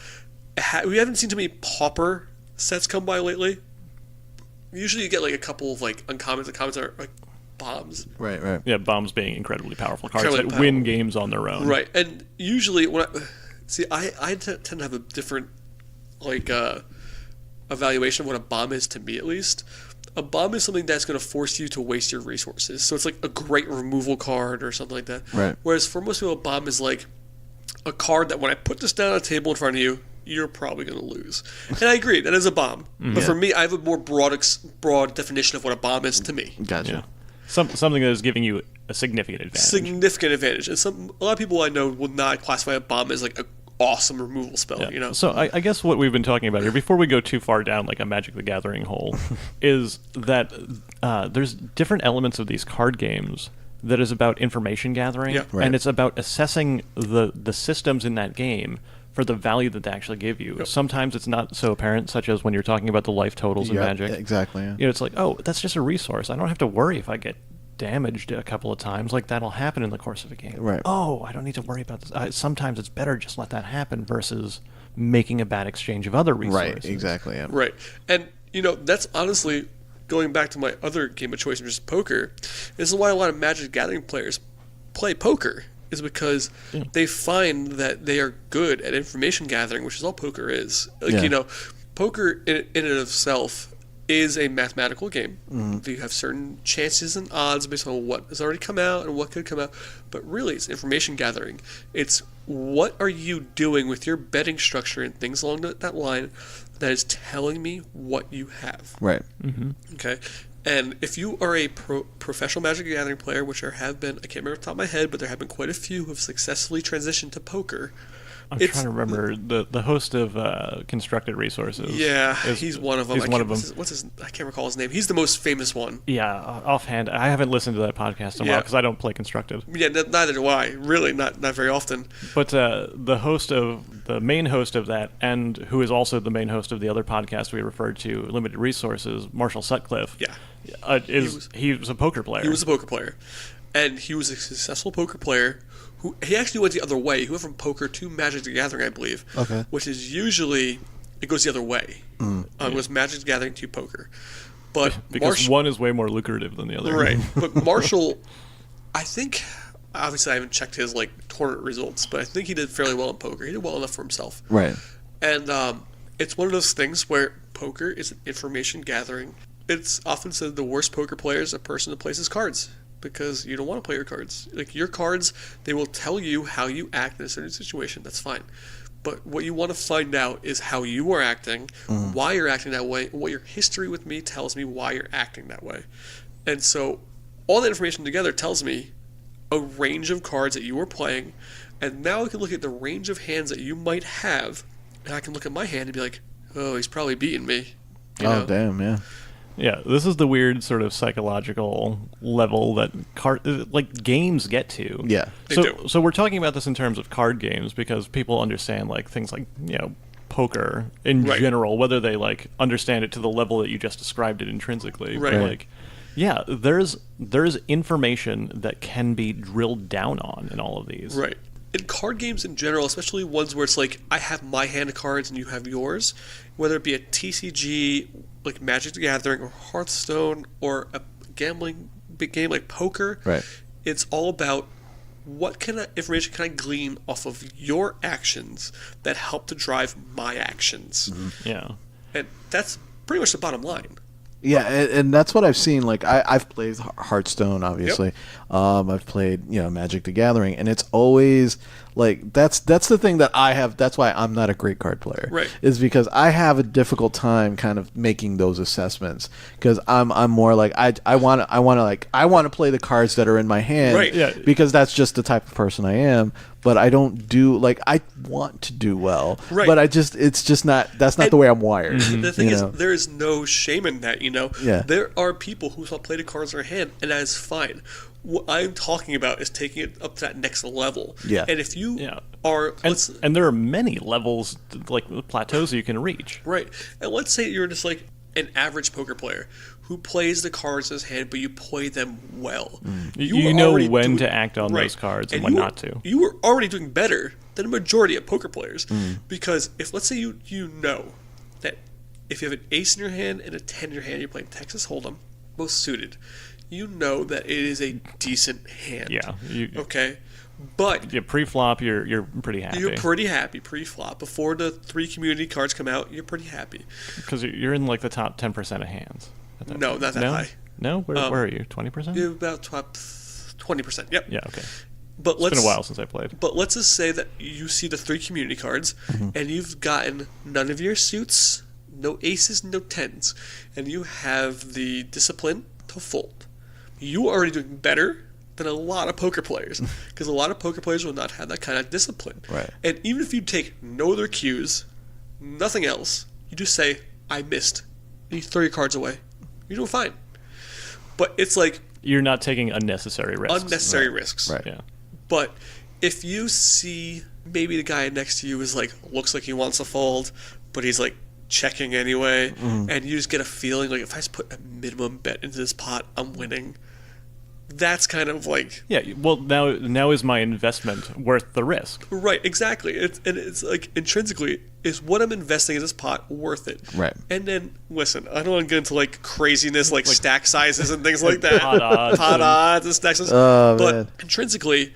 we haven't seen too many Pauper sets come by lately. Usually you get like a couple of like uncommons. The commons are like bombs. Right. Yeah, bombs being incredibly powerful cards that win games on their own. Right. And usually when I tend to have a different like evaluation of what a bomb is, to me at least. A bomb is something that's going to force you to waste your resources. So it's like a great removal card or something like that. Right. Whereas for most people, a bomb is like a card that when I put this down on a table in front of you, you're probably going to lose. And I agree, that is a bomb. But for me, I have a more broad definition of what a bomb is to me. Gotcha. Yeah. Something that is giving you a significant advantage. Significant advantage. And a lot of people I know will not classify a bomb as like an awesome removal spell, you know? So I guess what we've been talking about here, before we go too far down like a Magic the Gathering hole, is that there's different elements of these card games that is about information gathering, and it's about assessing the systems in that game for the value that they actually give you. Sometimes it's not so apparent, such as when you're talking about the life totals in Magic. Exactly. Yeah. You know, it's like, oh, that's just a resource. I don't have to worry if I get damaged a couple of times. Like, that'll happen in the course of a game. Right. Oh, I don't need to worry about this. Sometimes it's better just let that happen versus making a bad exchange of other resources. Right, exactly. Yeah. Right. And, you know, that's honestly, going back to my other game of choice, which is poker, this is why a lot of Magic the Gathering players play poker, is because they find that they are good at information gathering, which is all poker is. Like, you know, poker in and of itself is a mathematical game. You have certain chances and odds based on what has already come out and what could come out. But really, it's information gathering. It's what are you doing with your betting structure and things along that line that is telling me what you have. Right. Okay. And if you are a professional Magic the Gathering player, which there have been, I can't remember off the top of my head, but there have been quite a few who have successfully transitioned to poker. I'm trying to remember the host of Constructed Resources. Yeah, he's one of them. He's one of them. I can't recall his name. He's the most famous one. Yeah, offhand, I haven't listened to that podcast in a while because I don't play Constructed. Yeah, neither do I. Really, not very often. But the main host of that, and who is also the main host of the other podcast we referred to, Limited Resources, Marshall Sutcliffe. Yeah, he was a poker player. He was a poker player, and he was a successful poker player. He actually went the other way. He went from poker to Magic the Gathering, I believe. Okay. Which is usually, it goes the other way. It was Magic the Gathering to poker. But because one is way more lucrative than the other. Right. But Marshall, I think, obviously I haven't checked his tournament results, but I think he did fairly well in poker. He did well enough for himself. Right. And it's one of those things where poker is an information gathering. It's often said the worst poker player is a person that plays his cards, because you don't want to play your cards. Like, your cards, they will tell you how you act in a certain situation. That's fine. But what you want to find out is how you are acting, why you're acting that way, what your history with me tells me why you're acting that way. And so all that information together tells me a range of cards that you are playing, and now I can look at the range of hands that you might have, and I can look at my hand and be like, oh, he's probably beating me. You know? Damn, yeah. Yeah, this is the weird sort of psychological level that games get to. Yeah. So we're talking about this in terms of card games because people understand like things like, poker in general, whether they like understand it to the level that you just described it intrinsically. Right. But, like, yeah, there's information that can be drilled down on in all of these. Right. In card games in general, especially ones where it's like I have my hand of cards and you have yours, whether it be a TCG like Magic the Gathering or Hearthstone or a gambling big game like poker, right. It's all about what kind of information can I glean off of your actions that help to drive my actions. Mm-hmm. Yeah. And that's pretty much the bottom line. Yeah, and that's what I've seen. Like I've played Hearthstone, obviously. Yep. I've played Magic the Gathering, and it's always like that's the thing that I have. That's why I'm not a great card player. Right. Is because I have a difficult time kind of making those assessments because I'm more like I want to play the cards that are in my hand. Right. Yeah. Because that's just the type of person I am. But I don't do like I want to do well, right. But it's just not the way I'm wired. Mm-hmm. The thing is, there is no shame in that. Yeah. There are people who play the cards in their hand, and that is fine. What I'm talking about is taking it up to that next level. Yeah. And if you are, and there are many levels, like plateaus you can reach. Right. And let's say you're just like an average poker player who plays the cards in his hand, but you play them well. You know when to act on those cards and when not to. You were already doing better than a majority of poker players. Because if, let's say you know that if you have an ace in your hand and a 10 in your hand, you're playing Texas Hold'em, both suited, you know that it is a decent hand. Yeah. Okay? But pre-flop, you're pretty happy. You're pretty happy pre-flop. Before the 3 community cards come out, you're pretty happy. Because you're in like the top 10% of hands. No, not that high. No? Where are you? 20%? You're about top 20%. Yep. Yeah, okay. But it's been a while since I played. But let's just say that you see the 3 community cards, and you've gotten none of your suits, no aces, no 10s, and you have the discipline to fold. You are already doing better than a lot of poker players, because a lot of poker players will not have that kind of discipline. Right. And even if you take no other cues, nothing else, you just say, I missed. And you throw your cards away. You're doing fine. But it's like... You're not taking unnecessary risks. Unnecessary risks. Right. Yeah. But if you see maybe the guy next to you is like, looks like he wants to fold, but he's like checking anyway, and you just get a feeling like if I just put a minimum bet into this pot, I'm winning. That's kind of like... Yeah, well, now is my investment worth the risk? Right, exactly. It's like intrinsically, is what I'm investing in this pot worth it? Right. And then, listen, I don't want to get into like craziness, like stack sizes and things like that. Pot odds and stack sizes. But intrinsically,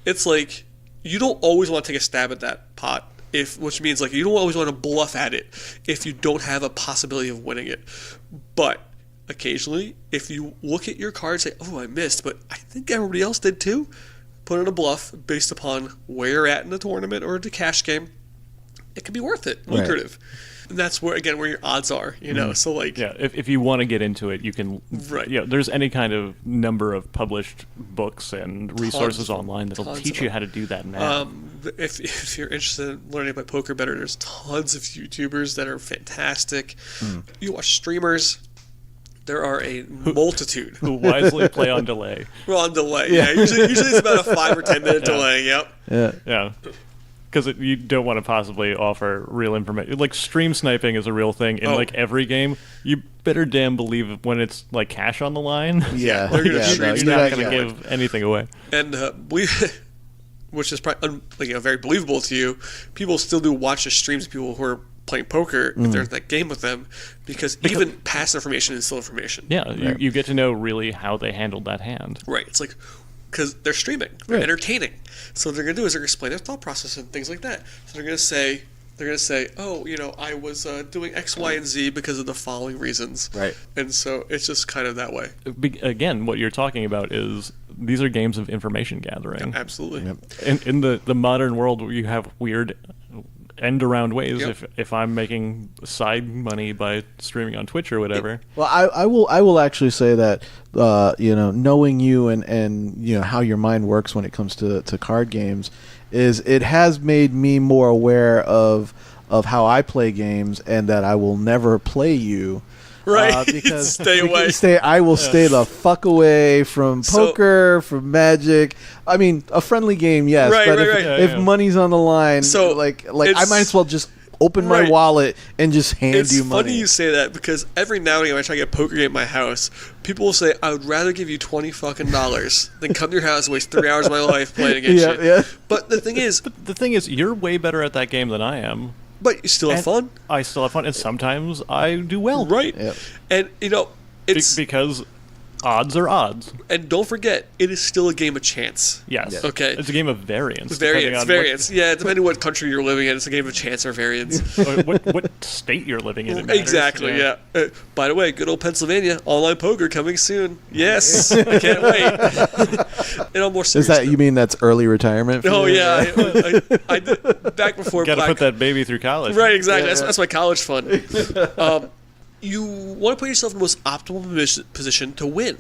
it's like you don't always want to take a stab at that pot, which means like you don't always want to bluff at it if you don't have a possibility of winning it. But occasionally, if you look at your card and say, oh, I missed, but I think everybody else did too, put in a bluff based upon where you're at in the tournament or the cash game, it can be worth it, lucrative. Right. And that's where your odds are, so like... Yeah, if you want to get into it, you can... Right. Yeah, there's any kind of number of published books and resources online that'll teach you how to do that now. If you're interested in learning about poker better, there's tons of YouTubers that are fantastic. You watch streamers... There are a multitude who wisely play on delay. Well, on delay, yeah. Usually it's about a 5 or 10 minute delay. Yep. Yeah. Because you don't want to possibly offer real information. Like stream sniping is a real thing in like every game. You better damn believe when it's like cash on the line. Yeah, they're gonna stream. You're not going to give anything away. And which is probably very believable to you. People still do watch the streams of people who are playing poker if they're in that game with them, because even past information is still information. Yeah, you get to know really how they handled that hand. Right. It's like, because they're streaming, they're entertaining. So what they're going to do is they're going to explain their thought process and things like that. So they're going to say, oh, I was doing X, Y, and Z because of the following reasons. Right. And so it's just kind of that way. Again, what you're talking about is these are games of information gathering. Yeah, absolutely. Yep. In the modern world where you have weird end around ways, if I'm making side money by streaming on Twitch or whatever. Well, I will actually say that knowing you and how your mind works when it comes to card games is it has made me more aware of how I play games, and that I will never play you Right. Because stay away. I will stay the fuck away from poker, from Magic. I mean, a friendly game, yes. Right, but right, if money's on the line, so like I might as well just open my wallet and just hand you money. It's funny you say that because every now and again when I try to get a poker game at my house, people will say, I would rather give you $20 fucking than come to your house and waste 3 hours of my life playing against you. Yeah. But the thing is, you're way better at that game than I am. But you still have fun. I still have fun, and sometimes I do well. Right. Yep. And, it's... because odds are odds. And don't forget, it is still a game of chance. Yes. Okay. It's a game of variance. Variance. Yeah, depending on what country you're living in, it's a game of chance or variance. what state you're living in, it matters. Exactly, yeah. By the way, good old Pennsylvania, online poker coming soon. Yes, I can't wait. And on more serious you mean that's early retirement? Oh, yeah. I did, back before Got to put that baby through college. Right, exactly. That's my college fund. You want to put yourself in the most optimal position to win.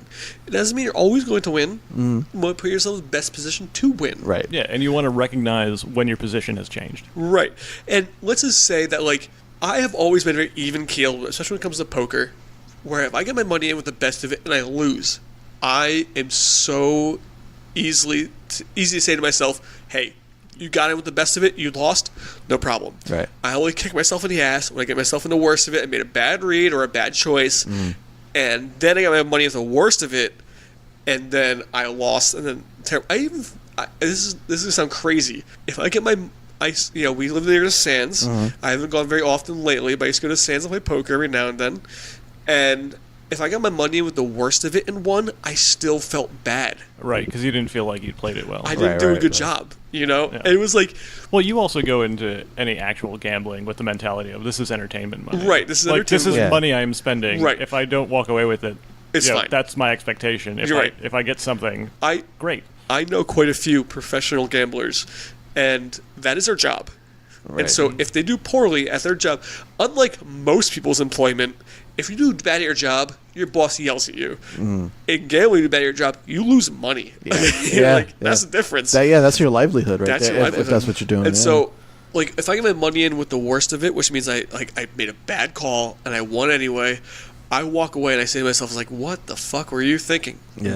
It doesn't mean you're always going to win. You want to put yourself in the best position to win. Right. Yeah, and you want to recognize when your position has changed. Right. And let's just say that, I have always been very even-keeled, especially when it comes to poker, where if I get my money in with the best of it and I lose, I am so easy to say to myself, hey, you got in with the best of it, you lost, no problem. Right. I only kick myself in the ass when I get myself in the worst of it. I made a bad read or a bad choice, and then I got my money with the worst of it, and then I lost, and then this is going to sound crazy. If I get we live near the Sands. I haven't gone very often lately, but I used to go to Sands and play poker every now and then, and if I got my money with the worst of it and won, I still felt bad. Right, because you didn't feel like you played it well. I didn't do a good job, Yeah. And it was like... Well, you also go into any actual gambling with the mentality of, this is entertainment money. Right, this is entertainment. This is money I'm spending. Right. If I don't walk away with it, it's fine. That's my expectation. If I get something, great. I know quite a few professional gamblers, and that is their job. Right. And so if they do poorly at their job, unlike most people's employment, if you do bad at your job, your boss yells at you. In gambling, you do bad at your job, you lose money. Yeah. That's the difference. That's your livelihood, right? That's there, your livelihood. If that's what you're doing. And so, if I get my money in with the worst of it, which means I made a bad call and I won anyway, I walk away and I say to myself, what the fuck were you thinking? Yeah.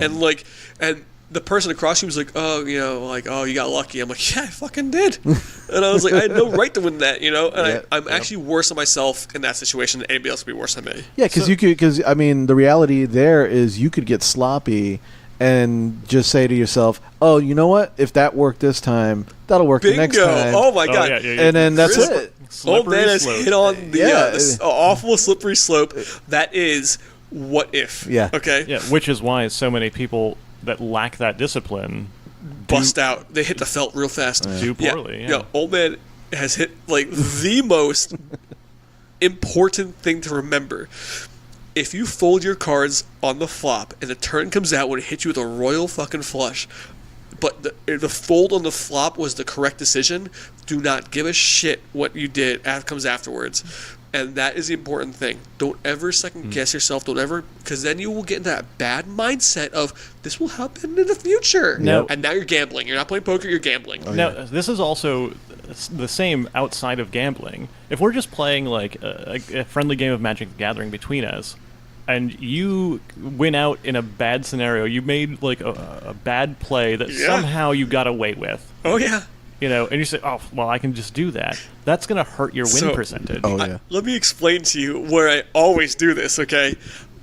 And the person across you was like, oh, you got lucky. I'm like, yeah, I fucking did. And I was like, I had no right to win that, And I'm actually worse than myself in that situation than anybody else would be worse than me. Yeah, because the reality there is you could get sloppy and just say to yourself, oh, you know what? If that worked this time, that'll work the next time. Oh, my God. Yeah. And then that's it. Old man has hit on the awful slippery slope. That is what if. Yeah. Okay? Yeah, which is why so many people that lack that discipline bust out. They hit the felt real fast. Do poorly. Yeah. Old man has hit the most important thing to remember. If you fold your cards on the flop and the turn comes out when it hits you with a royal fucking flush, but the fold on the flop was the correct decision, do not give a shit what you did comes afterwards. And that is the important thing. Don't ever second guess yourself. Don't ever, because then you will get into that bad mindset of this will happen in the future. No. And now you're gambling. You're not playing poker. You're gambling. Now, this is also the same outside of gambling. If we're just playing a friendly game of Magic the Gathering between us, and you win out in a bad scenario, you made a bad play that somehow you got away with. Oh yeah. And you say, oh, well, I can just do that. That's going to hurt your win percentage. Oh, yeah. Let me explain to you where I always do this, okay?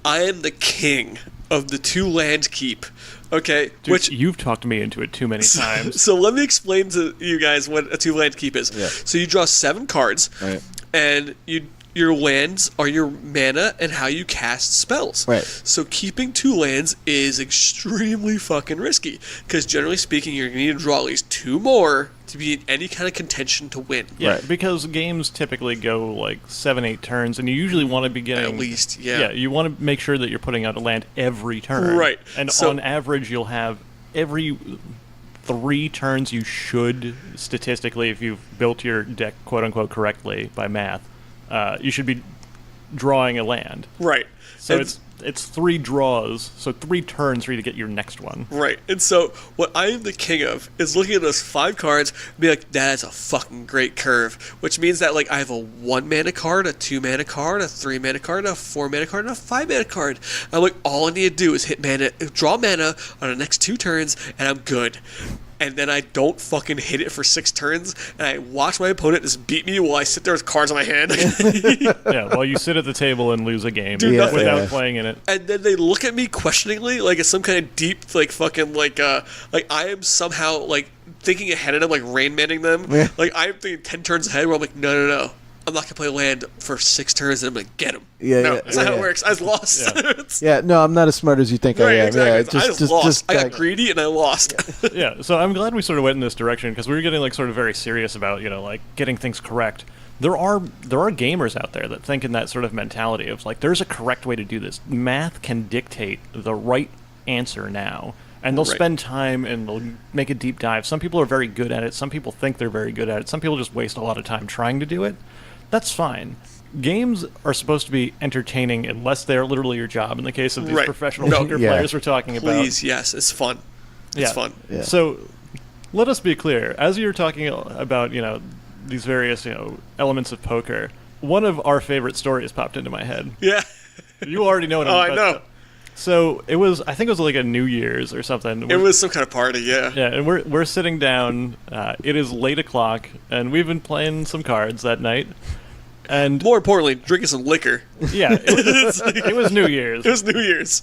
I am the king of the 2-land keep, okay? Dude, which you've talked me into it too many times. So let me explain to you guys what a 2-land keep is. Yeah. So you draw 7 cards, right, and your lands are your mana and how you cast spells. Right. So keeping 2 lands is extremely fucking risky, because generally speaking, you're going to need to draw at least 2 more to be in any kind of contention to win. Yeah, right. Because games typically go 7-8 turns, and you usually want to be getting... At least, yeah. Yeah, you want to make sure that you're putting out a land every turn. Right. And on average, you'll have every 3 turns you should, statistically, if you've built your deck quote-unquote correctly by math, you should be drawing a land. Right. So it's 3 draws, so 3 turns for you to get your next one. Right. And so what I am the king of is looking at those 5 cards and be like, that's a fucking great curve. Which means that like I have a 1 mana card, a 2 mana card, a 3 mana card, a 4 mana card, and a 5 mana card. I'm like, all I need to do is draw mana on the next 2 turns, and I'm good. And then I don't fucking hit it for 6 turns, and I watch my opponent just beat me while I sit there with cards on my hand. Yeah, while you sit at the table and lose a game without playing in it. And then they look at me questioningly, like it's some kind of deep, like fucking, like I am somehow like thinking ahead of them, like Rain Manning them. Yeah. Like I'm thinking 10 turns ahead, where I'm like, no. I'm not gonna play land for 6 turns, and I'm gonna get him. That's not how it works. I was lost. No, I'm not as smart as you think I am. Exactly. I just lost. I got greedy and I lost. Yeah, so I'm glad we sort of went in this direction, because we were getting like sort of very serious about, like getting things correct. There are gamers out there that think in that sort of mentality of like, there's a correct way to do this. Math can dictate the right answer now. And they'll spend time and they'll make a deep dive. Some people are very good at it. Some people think they're very good at it. Some people just waste a lot of time trying to do it. That's fine. Games are supposed to be entertaining unless they're literally your job. In the case of these professional poker players we're talking about. Please, yes, it's fun. It's fun. Yeah. So let us be clear. As you're talking about, these various, elements of poker, one of our favorite stories popped into my head. Yeah. You already know what I'm about. I know. So I think it was like a New Year's or something. It was some kind of party, yeah. Yeah, and we're sitting down. It is late o'clock, and we've been playing some cards that night. And more importantly, drinking some liquor. Yeah, it was New Year's. It was New Year's.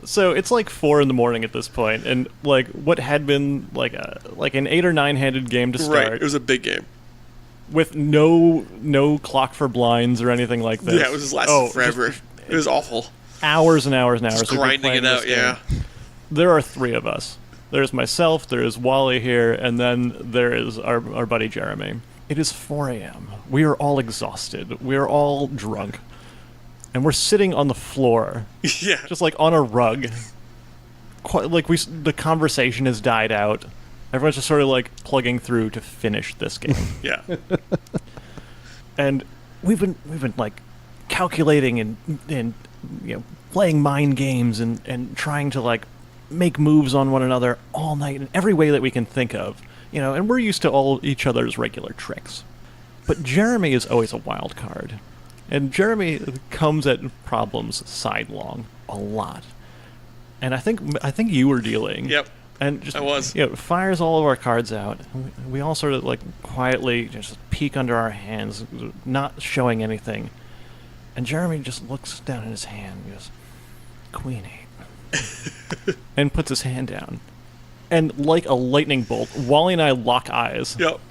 So it's like 4 a.m. at this point, and like what had been like an 8 or 9 handed game to start. Right, it was a big game. With no clock for blinds or anything like this. Yeah, it was just lasted forever. It was awful. Hours and hours and hours. Just grinding it out, yeah. There are 3 of us. There's myself, there's Wally here, and then there is our buddy Jeremy. It is 4 a.m. We are all exhausted. We are all drunk. And we're sitting on the floor. Yeah. Just like on a rug. The conversation has died out. Everyone's just sort of like plugging through to finish this game. Yeah. And we've been like calculating and playing mind games and trying to like make moves on one another all night in every way that we can think of. And we're used to all each other's regular tricks. But Jeremy is always a wild card. And Jeremy comes at problems sidelong a lot. And I think you were dealing. Yep. And just I was. Fires all of our cards out. We all sort of like quietly just peek under our hands, not showing anything. And Jeremy just looks down at his hand and goes, Queen 8. And puts his hand down. And like a lightning bolt, Wally and I lock eyes. Yep.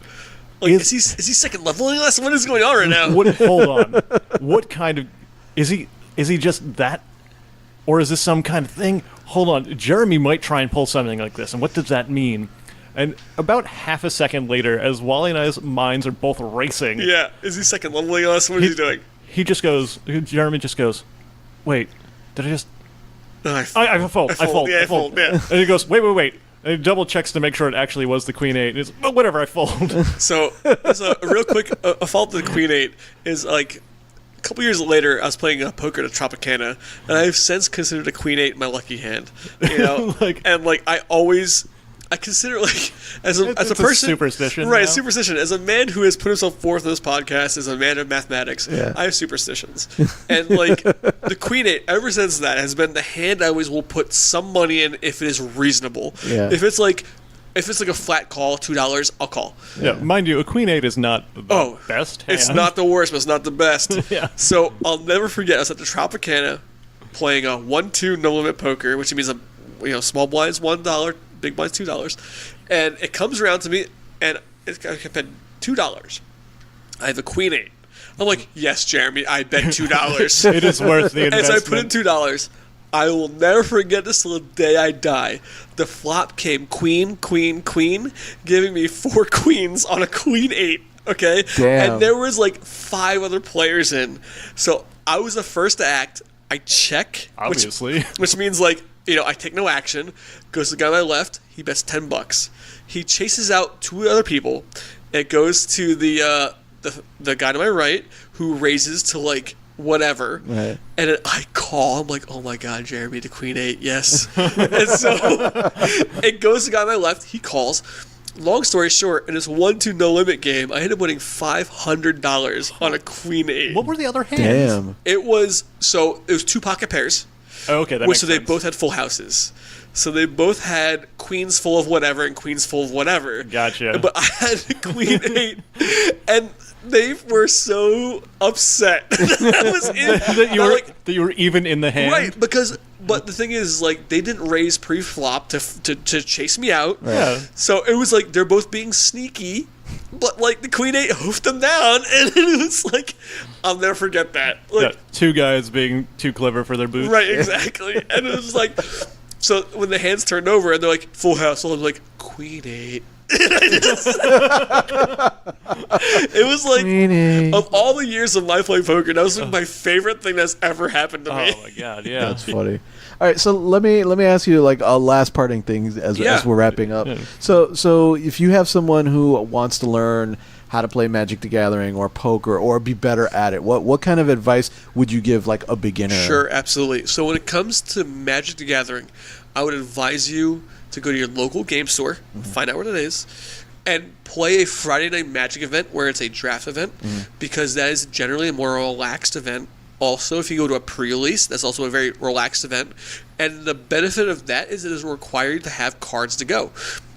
Like, is he second leveling us? What is going on right now? Hold on. What kind of... Is he just that? Or is this some kind of thing? Hold on. Jeremy might try and pull something like this. And what does that mean? And about half a second later, as Wally and I's minds are both racing... Yeah. Is he second leveling us? What is he doing? Jeremy just goes, wait, did I just... I fold. Yeah, I fold, yeah. And he goes, wait. And he double checks to make sure it actually was the Queen 8. And he's, whatever, I fold. So, a real quick, a fault to the Queen 8 is like, a couple years later, I was playing poker at Tropicana, and I've since considered a Queen 8 my lucky hand. I consider as a person, superstition, right? Now. Superstition. As a man who has put himself forth in this podcast as a man of mathematics, I have superstitions, and the Queen 8 ever since that has been the hand I always will put some money in if it is reasonable. Yeah. If it's like a flat call, $2, I'll call. Yeah, mind you, a Queen 8 is not the best hand. It's not the worst, but it's not the best. Yeah. So I'll never forget. I was at the Tropicana playing a 1-2 no limit poker, which means small blinds $1. Big blinds $2, and it comes around to me, and I bet $2. I have a Queen 8. I'm like, yes, Jeremy, I bet $2. It is worth the investment. And so I put in $2. I will never forget this till the day I die. The flop came Queen, Queen, Queen, giving me 4 queens on a Queen 8. Okay, damn. And there was 5 other players in, so I was the first to act. I check, obviously, which means I take no action. Goes to the guy on my left. He bets $10. He chases out 2 other people. It goes to the guy to my right, who raises to whatever. Right. And then I call, I'm like, oh my God, Jeremy, the queen 8, yes. And so it goes to the guy on my left, he calls. Long story short, in this 1-2 no limit game, I ended up winning $500 on a queen 8. What were the other hands? Damn. It was 2 pocket pairs. Oh, okay, that makes sense. They both had full houses. So they both had queens full of whatever and queens full of whatever. Gotcha. But I had queen 8, and they were so upset that I was in. that you were even in the hand. Right, but the thing is, like, they didn't raise pre-flop to chase me out. Right. Yeah. So it was like they're both being sneaky, but like the queen 8 hoofed them down, and it was like, I'll never forget that. Like, 2 guys being too clever for their boots. right, exactly. And it was like, so when the hands turned over and they're like full house, so I'm like queen 8. It was like, of all the years of my playing poker, that was like my favorite thing that's ever happened to me. Oh my God, yeah. That's funny. All right, so let me ask you like a last parting thing as we're wrapping up. Yeah. So if you have someone who wants to learn how to play Magic the Gathering or poker or be better at it, what kind of advice would you give like a beginner? Sure, absolutely. So when it comes to Magic the Gathering, I would advise you to go to your local game store, find out what it is, and play a Friday Night Magic event where it's a draft event, because that is generally a more relaxed event. Also, if you go to a pre-release, that's also a very relaxed event. And the benefit of that is it is required to have cards to go.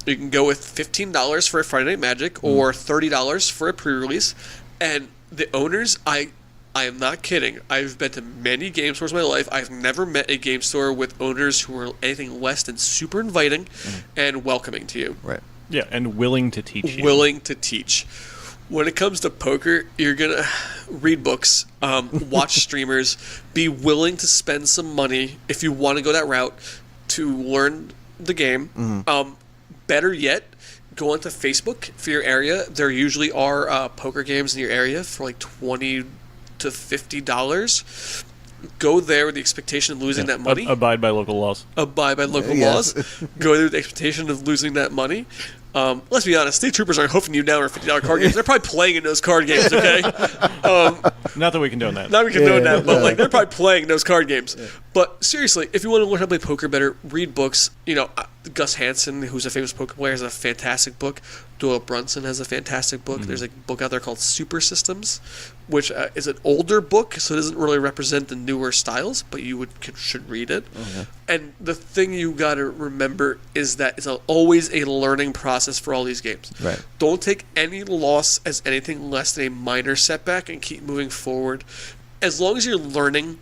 You can go with $15 for a Friday Night Magic or $30 for a pre-release. And the owners, I am not kidding. I've been to many game stores in my life. I've never met a game store with owners who are anything less than super inviting and welcoming to you. Right. Yeah, and willing to teach you. Willing to teach. When it comes to poker, you're going to read books, watch streamers, be willing to spend some money if you want to go that route to learn the game. Better yet, go onto Facebook for your area. There usually are poker games in your area for like $20 to $50. Go there with the expectation of losing that money. Abide by local laws. Abide by local laws. Go there with the expectation of losing that money. Let's be honest, state troopers aren't hoofing you down for $50 card games. They're probably playing in those card games, okay? Not that we condone that. Not that we condone that, but like they're probably playing those card games. Yeah. But seriously, if you want to learn how to play poker better, read books. You know, Gus Hansen, who's a famous poker player, has a fantastic book. Doyle Brunson has a fantastic book. There's a book out there called Super Systems, which is an older book, so it doesn't really represent the newer styles, but you should read it. And the thing you got to remember is that it's always a learning process for all these games. Right. Don't take any loss as anything less than a minor setback and keep moving forward. As long as you're learning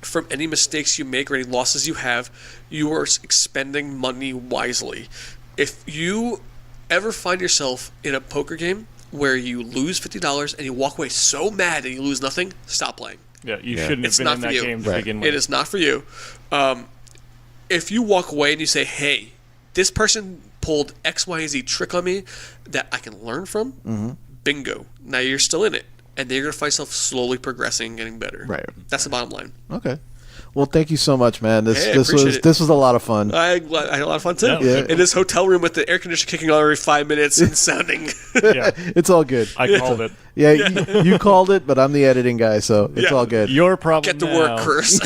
from any mistakes you make or any losses you have, you are expending money wisely. If you ever find yourself in a poker game where you lose $50 and you walk away so mad and you lose nothing, stop playing. Yeah, you shouldn't have been in that game to begin with. It is not for you. If you walk away and you say, hey, this person pulled X, Y, and Z trick on me that I can learn from, bingo. Now you're still in it. And then you're going to find yourself slowly progressing and getting better. Right. That's the bottom line. Okay. Well, thank you so much, man. This was a lot of fun. I had a lot of fun too. Yeah. In this hotel room with the air conditioner kicking on every 5 minutes and sounding. It's all good. I called it. Yeah, you called it, but I'm the editing guy, so it's all good. Your problem. Get to work, Chris.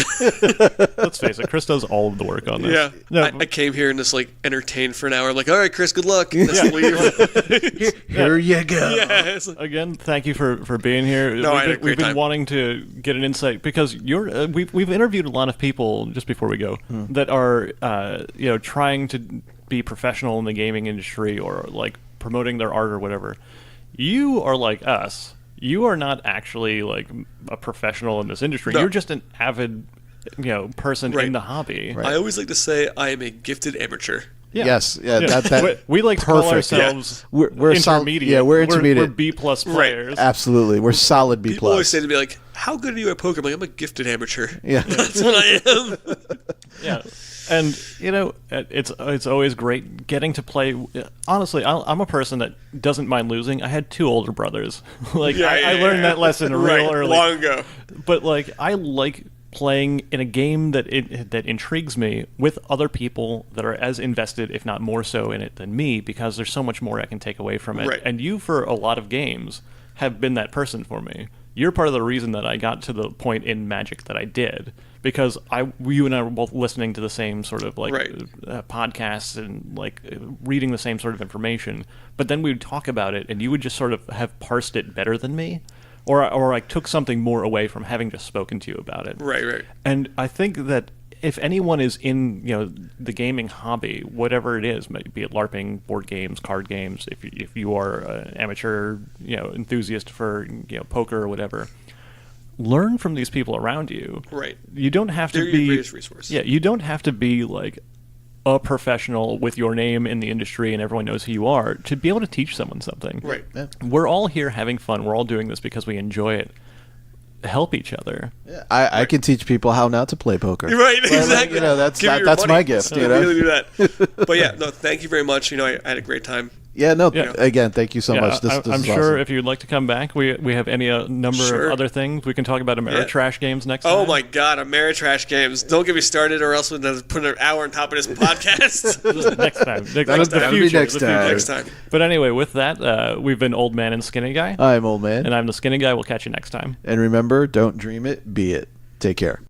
Let's face it, Chris does all of the work on this. Yeah. No, I came here and just like entertained for an hour. I'm like, all right, Chris, good luck. Let's leave. Here you go. Yeah. Again, thank you for being here. No, I had a great we've been time. wanting to get an insight because we've interviewed a lot of people just before we go that are trying to be professional in the gaming industry or like promoting their art or whatever. You are like us. You are not actually like a professional in this industry. No. You're just an avid, person in the hobby. I always like to say I am a gifted amateur. Yeah. Yes. Yeah. That we like to call perfect. ourselves We're intermediate. we're intermediate. We're B+ players. Absolutely. We're solid B+. People always say to me like, "How good are you at poker?" I'm like, "I'm a gifted amateur." Yeah. That's what I am. Yeah. And it's always great getting to play. Honestly, I'm a person that doesn't mind losing. I had 2 older brothers. I learned that lesson real early, long ago. But I like playing in a game that intrigues me with other people that are as invested, if not more so, in it than me, because there's so much more I can take away from it. Right. And you, for a lot of games, have been that person for me. you're part of the reason that I got to the point in Magic that I did, because you and I were both listening to the same sort of like podcasts and like reading the same sort of information, but then we would talk about it and you would just sort of have parsed it better than me, or I took something more away from having just spoken to you about it. Right. And I think that if anyone is in, the gaming hobby, whatever it is, be it LARPing, board games, card games, if you are an amateur, enthusiast for, poker or whatever, learn from these people around you. Right. You don't have to They're be your greatest resource. Yeah, you don't have to be like a professional with your name in the industry and everyone knows who you are to be able to teach someone something. Right. Yeah. We're all here having fun. We're all doing this because we enjoy it. Help each other. Yeah. I can teach people how not to play poker. Right, exactly. That's my gift. Really do that. But yeah, no, thank you very much. I had a great time. Yeah, no. Yeah. Again, thank you so much. This I'm is sure awesome. if you'd like to come back, we have any number of other things. We can talk about Ameritrash games next time. Oh my God, Ameritrash games! Don't get me started, or else we'll put an hour on top of this podcast. Next time. Next time. But anyway, with that, we've been Old Man and Skinny Guy. I'm Old Man, and I'm the Skinny Guy. We'll catch you next time. And remember, don't dream it, be it. Take care.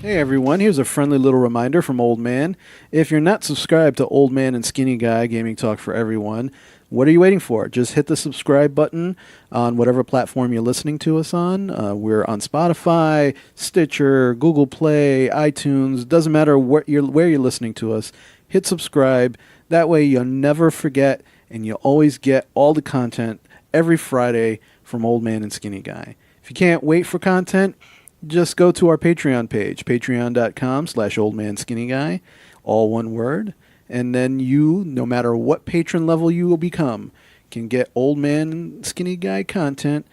Hey everyone, here's a friendly little reminder from Old Man. If you're not subscribed to Old Man and Skinny Guy Gaming Talk for Everyone, what are you waiting for? Just hit the subscribe button on whatever platform you're listening to us on. We're on Spotify, Stitcher, Google Play, iTunes. Doesn't matter where you're listening to us. Hit subscribe. That way you'll never forget and you'll always get all the content every Friday from Old Man and Skinny Guy. If you can't wait for content, just go to our Patreon page, patreon.com/oldmanskinnyguy, all one word. And then you, no matter what patron level you will become, can get Old Man Skinny Guy content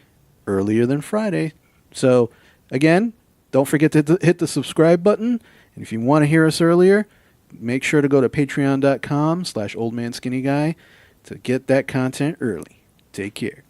earlier than Friday. So, again, don't forget to hit the subscribe button. And if you want to hear us earlier, make sure to go to patreon.com/oldmanskinnyguy to get that content early. Take care.